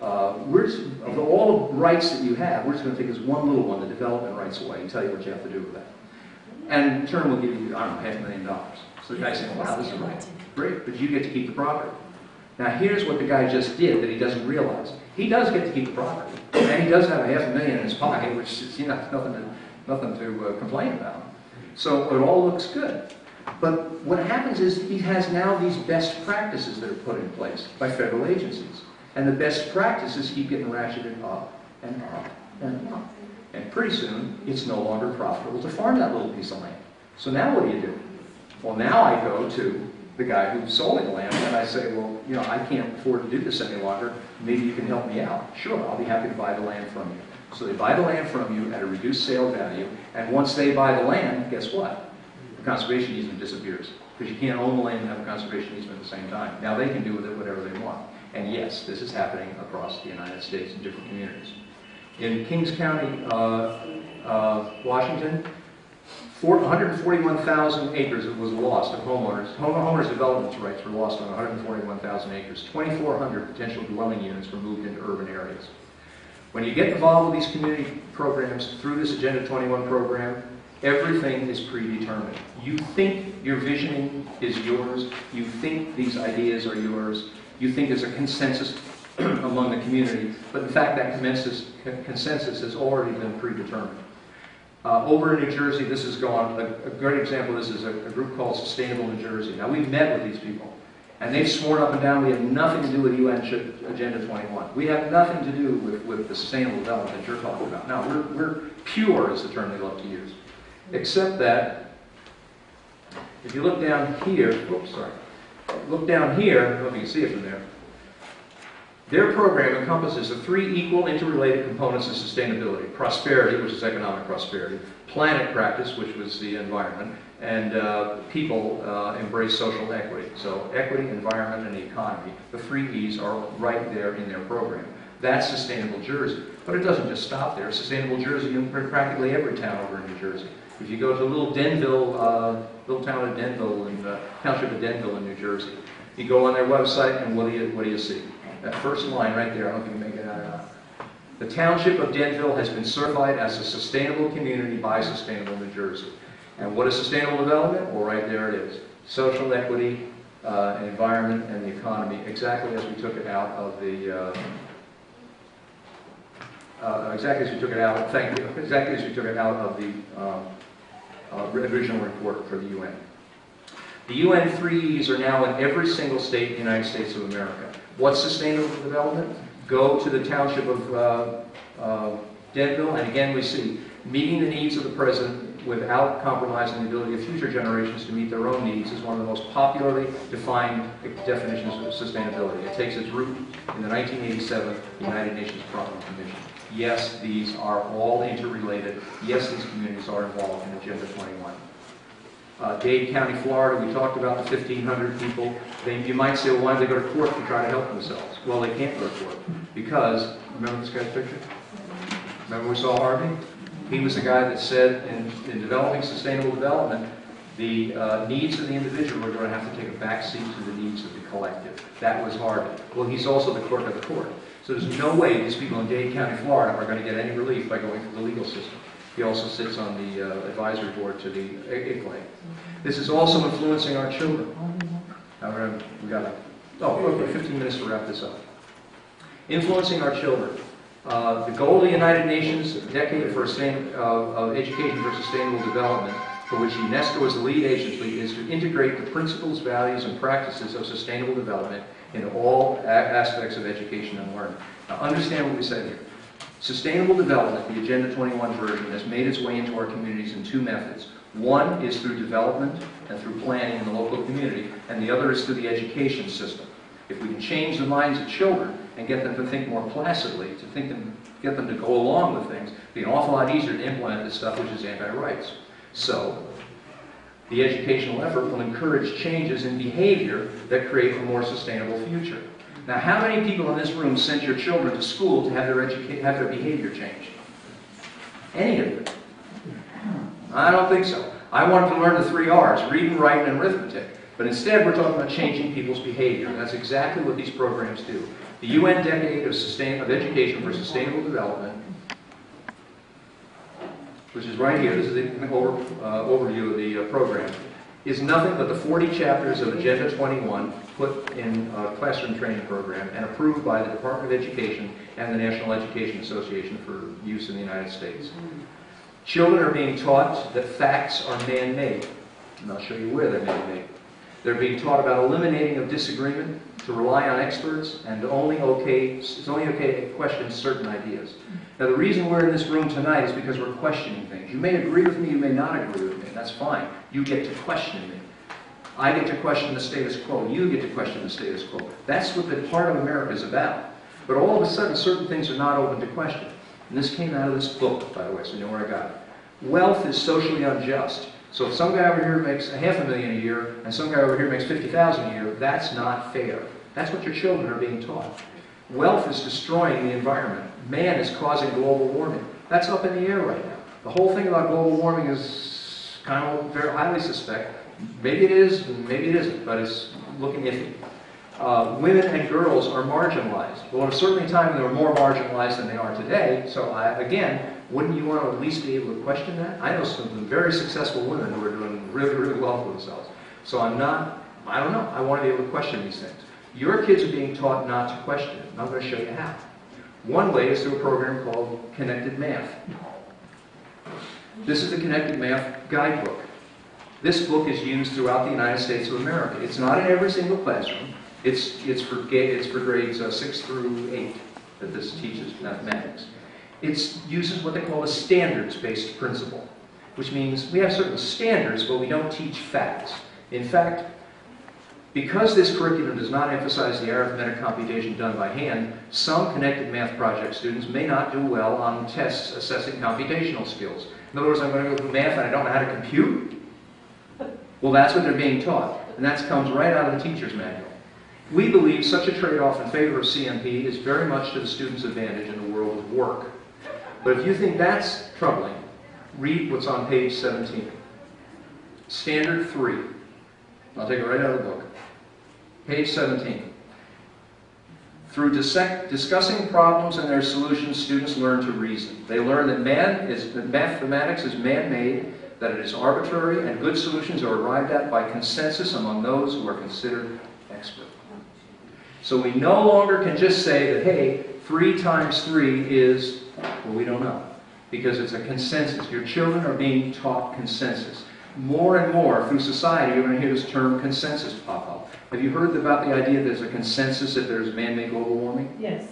Of all the rights that you have, we're just going to take this one little one, the development rights, away and tell you what you have to do with that. And in turn, we'll give you, I don't know, $500,000. So the guy's saying, wow, this is great, but you get to keep the property. Now here's what the guy just did that he doesn't realize. He does get to keep the property. And he does have $500,000 in his pocket, which is nothing to complain about. So it all looks good. But what happens is he has now these best practices that are put in place by federal agencies. And the best practices keep getting ratcheted up and up and up. And pretty soon, it's no longer profitable to farm that little piece of land. So now what do? Well, now I go to the guy who's sold the land and I say, well, you know, I can't afford to do this any longer. Maybe you can help me out. Sure, I'll be happy to buy the land from you. So they buy the land from you at a reduced sale value, and once they buy the land, guess what? The conservation easement disappears, because you can't own the land and have a conservation easement at the same time. Now they can do with it whatever they want. And yes, this is happening across the United States in different communities. In Kings County, Washington, 141,000 acres was lost of homeowners. Homeowners' development rights were lost on 141,000 acres. 2,400 potential dwelling units were moved into urban areas. When you get involved with these community programs through this Agenda 21 program, everything is predetermined. You think your visioning is yours. You think these ideas are yours. You think there's a consensus among the community. But in fact, that consensus has already been predetermined. Over in New Jersey, this is going, a great example of this is a group called Sustainable New Jersey. Now, we've met with these people, and they've sworn up and down we have nothing to do with UN Agenda 21. We have nothing to do with the sustainable development that you're talking about. Now, we're pure is the term they love to use. Except that, if you look down here, oops, sorry. Look down here, I don't know if you can see it from there. Their program encompasses the three equal interrelated components of sustainability: prosperity, which is economic prosperity; planet practice, which was the environment; and people embrace social equity. So equity, environment, and the economy. The three E's are right there in their program. That's Sustainable Jersey. But it doesn't just stop there. Sustainable Jersey in practically every town over in New Jersey. If you go to little Denville, little town of Denville, in the township of Denville in New Jersey, you go on their website, and what do you see? That first line right there, I don't know if you can make it out or not. The township of Denville has been certified as a sustainable community by Sustainable New Jersey. And what is sustainable development? Well, right there it is. Social equity, environment, and the economy, exactly as we took it out of the exactly as we took it out of the original report for the UN. The UN 3Es are now in every single state in the United States of America. What's sustainable development? Go to the township of Denville, and again we see meeting the needs of the present without compromising the ability of future generations to meet their own needs is one of the most popularly defined definitions of sustainability. It takes its root in the 1987 United Nations Property Commission. Yes, these are all interrelated. Yes, these communities are involved in Agenda 21. Dade County, Florida, we talked about the 1,500 people. You might say, well, why don't they go to court to try to help themselves? Well, they can't go to court because, remember this guy's picture? Remember we saw Harvey? He was the guy that said in developing sustainable development, the needs of the individual are going to have to take a back seat to the needs of the collective. That was Harvey. Well, he's also the clerk of the court. So there's no way these people in Dade County, Florida are going to get any relief by going through the legal system. He also sits on the advisory board to the ICLAI. This is also influencing our children. Now we got 15 minutes to wrap this up. Influencing our children. The goal of the United Nations Decade for of Education for Sustainable Development, for which UNESCO is the lead agency, is to integrate the principles, values, and practices of sustainable development in all aspects of education and learning. Now understand what we said here. Sustainable development, the Agenda 21 version, has made its way into our communities in two methods. One is through development and through planning in the local community, and the other is through the education system. If we can change the minds of children and get them to think more placidly, get them to go along with things, it'll be an awful lot easier to implement this stuff which is anti-rights. So, the educational effort will encourage changes in behavior that create a more sustainable future. Now, how many people in this room sent your children to school to have their behavior changed? Any of you? I don't think so. I want them to learn the 3 R's, reading, writing, and arithmetic. But instead, we're talking about changing people's behavior. And that's exactly what these programs do. The UN Decade of Education for Sustainable Development, which is right here, this is the overview of the program, is nothing but the 40 chapters of Agenda 21 put in a classroom training program and approved by the Department of Education and the National Education Association for use in the United States. Children are being taught that facts are man-made, and I'll show you where they're man-made. They're being taught about eliminating of disagreement, to rely on experts, and it's only okay to question certain ideas. Now, the reason we're in this room tonight is because we're questioning things. You may agree with me, you may not agree with me. That's fine. You get to question me. I get to question the status quo. You get to question the status quo. That's what the heart of America is about. But all of a sudden, certain things are not open to question. And this came out of this book, by the way, so you know where I got it. Wealth is socially unjust. So if some guy over here makes $500,000 a year and some guy over here makes $50,000 a year, that's not fair. That's what your children are being taught. Wealth is destroying the environment. Man is causing global warming. That's up in the air right now. The whole thing about global warming is kind of very highly suspect. Maybe it is, maybe it isn't, but it's looking iffy. Women and girls are marginalized. Well, there's certainly a time when they were more marginalized than they are today. So again, wouldn't you want to at least be able to question that? I know some very successful women who are doing really, really well for themselves. So I don't know. I want to be able to question these things. Your kids are being taught not to question it, and I'm going to show you how. One way is through a program called Connected Math. This is the Connected Math Guidebook. This book is used throughout the United States of America. It's not in every single classroom. It's for grades 6 through 8 that this teaches mathematics. It uses what they call a standards-based principle, which means we have certain standards, but we don't teach facts. In fact, because this curriculum does not emphasize the arithmetic computation done by hand, some Connected Math Project students may not do well on tests assessing computational skills. In other words, I'm going to go through math and I don't know how to compute? Well, that's what they're being taught, and that comes right out of the teacher's manual. We believe such a trade-off in favor of CMP is very much to the student's advantage in the world of work. But if you think that's troubling, read what's on page 17. Standard 3. I'll take it right out of the book. Page 17. Through discussing problems and their solutions, students learn to reason. They learn that mathematics is man-made, that it is arbitrary, and good solutions are arrived at by consensus among those who are considered expert. So we no longer can just say that, hey, 3 times 3 is, well, we don't know. Because it's a consensus. Your children are being taught consensus. More and more through society, you're going to hear this term consensus pop up. Have you heard about the idea that there's a consensus that there's man-made global warming? Yes.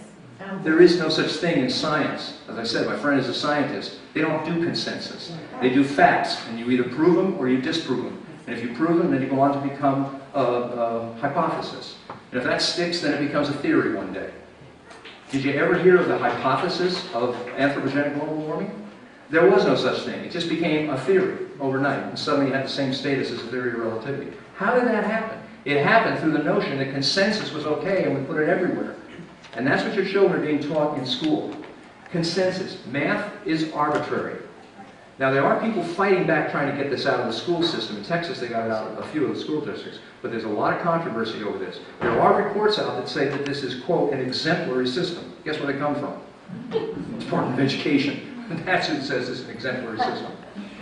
There is no such thing in science. As I said, my friend is a scientist. They don't do consensus. They do facts, and you either prove them or you disprove them. And if you prove them, then you go on to become a hypothesis. And if that sticks, then it becomes a theory one day. Did you ever hear of the hypothesis of anthropogenic global warming? There was no such thing. It just became a theory overnight, and suddenly it had the same status as a theory of relativity. How did that happen? It happened through the notion that consensus was okay, and we put it everywhere. And that's what your children are being taught in school. Consensus. Math is arbitrary. Now, there are people fighting back trying to get this out of the school system. In Texas, they got it out of a few of the school districts. But there's a lot of controversy over this. There are reports out that say that this is, quote, an exemplary system. Guess where they come from? The Department of Education. That's who says it's an exemplary system.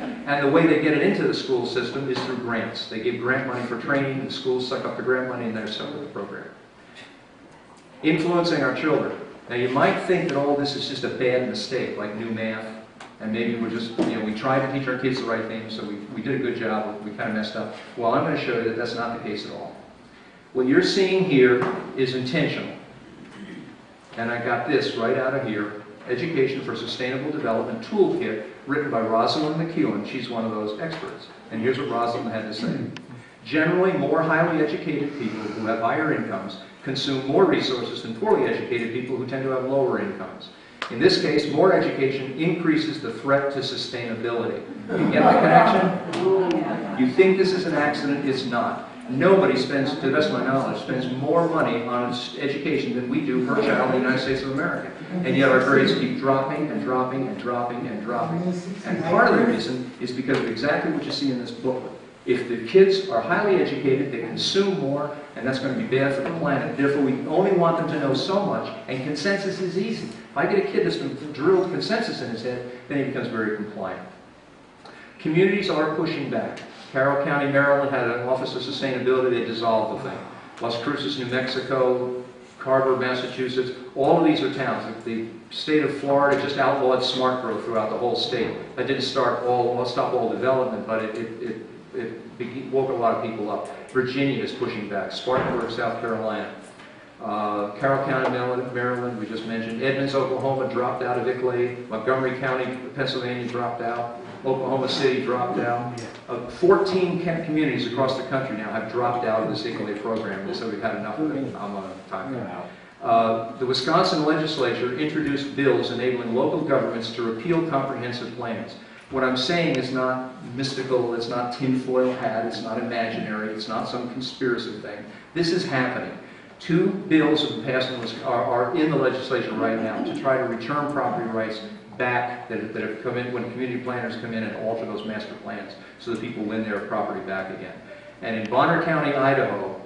And the way they get it into the school system is through grants. They give grant money for training, and the schools suck up the grant money, and they're stuck with the program. Influencing our children. Now, you might think that all this is just a bad mistake, like new math, and maybe we're just, we tried to teach our kids the right things, so we did a good job, we kind of messed up. Well, I'm going to show you that that's not the case at all. What you're seeing here is intentional. And I got this right out of here. Education for Sustainable Development Toolkit, written by Rosalind McEwen. She's one of those experts. And here's what Rosalind had to say. Generally, more highly educated people who have higher incomes consume more resources than poorly educated people who tend to have lower incomes. In this case, more education increases the threat to sustainability. You get the connection? You think this is an accident? It's not. Nobody spends, to the best of my knowledge, spends more money on education than we do per child in the United States of America. And yet our grades keep dropping and dropping and dropping and dropping. And part of the reason is because of exactly what you see in this booklet. If the kids are highly educated, they consume more, and that's going to be bad for the planet. Therefore, we only want them to know so much, and consensus is easy. If I get a kid that's been drilled consensus in his head, then he becomes very compliant. Communities are pushing back. Carroll County, Maryland had an Office of Sustainability. They dissolved the thing. Las Cruces, New Mexico, Carver, Massachusetts, all of these are towns. The state of Florida just outlawed smart growth throughout the whole state. That didn't stop all development, but it woke a lot of people up. Virginia is pushing back. Spartanburg, South Carolina. Carroll County, Maryland, we just mentioned. Edmonds, Oklahoma dropped out of ICLAID. Montgomery County, Pennsylvania dropped out. Oklahoma City dropped out. 14 communities across the country now have dropped out of this ICLAID program, so we've had enough of it. I'm on time now. The Wisconsin legislature introduced bills enabling local governments to repeal comprehensive plans. What I'm saying is not mystical, it's not tinfoil hat, it's not imaginary, it's not some conspiracy thing. This is happening. 2 bills have passed are in the legislature right now to try to return property rights back that have come in when community planners come in and alter those master plans so that people win their property back again. And in Bonner County, Idaho,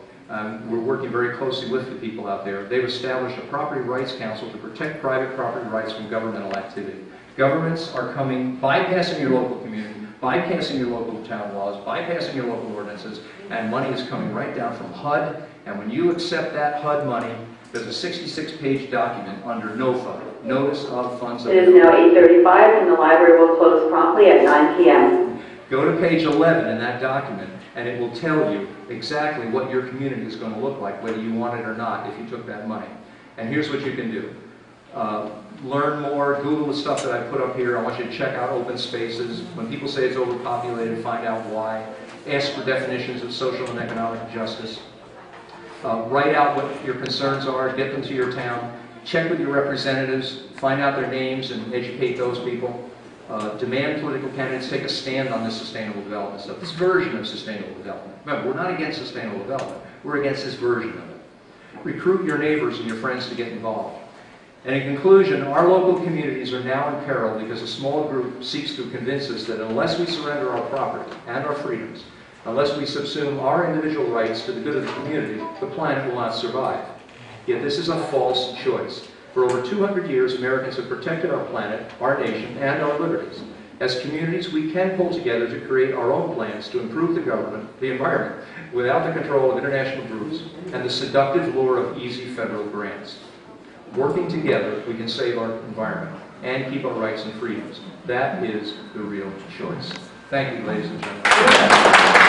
we're working very closely with the people out there. They've established a property rights council to protect private property rights from governmental activity. Governments are coming, bypassing your local community, bypassing your local town laws, bypassing your local ordinances, and money is coming right down from HUD. And when you accept that HUD money, there's a 66-page document under NOFA, Notice of Funds. It is now 8:35 and the library will close promptly at 9 p.m. Go to page 11 in that document and it will tell you exactly what your community is going to look like, whether you want it or not, if you took that money. And here's what you can do. Learn more, Google the stuff that I put up here. I want you to check out open spaces. When people say it's overpopulated, find out why. Ask for definitions of social and economic justice. Write out what your concerns are, get them to your town. Check with your representatives, find out their names and educate those people. Demand political candidates take a stand on this sustainable development stuff, this version of sustainable development. Remember, we're not against sustainable development, we're against this version of it. Recruit your neighbors and your friends to get involved. And in conclusion, our local communities are now in peril because a small group seeks to convince us that unless we surrender our property and our freedoms, unless we subsume our individual rights to the good of the community, the planet will not survive. Yet this is a false choice. For over 200 years, Americans have protected our planet, our nation, and our liberties. As communities, we can pull together to create our own plans to improve the environment, without the control of international groups and the seductive lure of easy federal grants. Working together, we can save our environment and keep our rights and freedoms. That is the real choice. Thank you, ladies and gentlemen.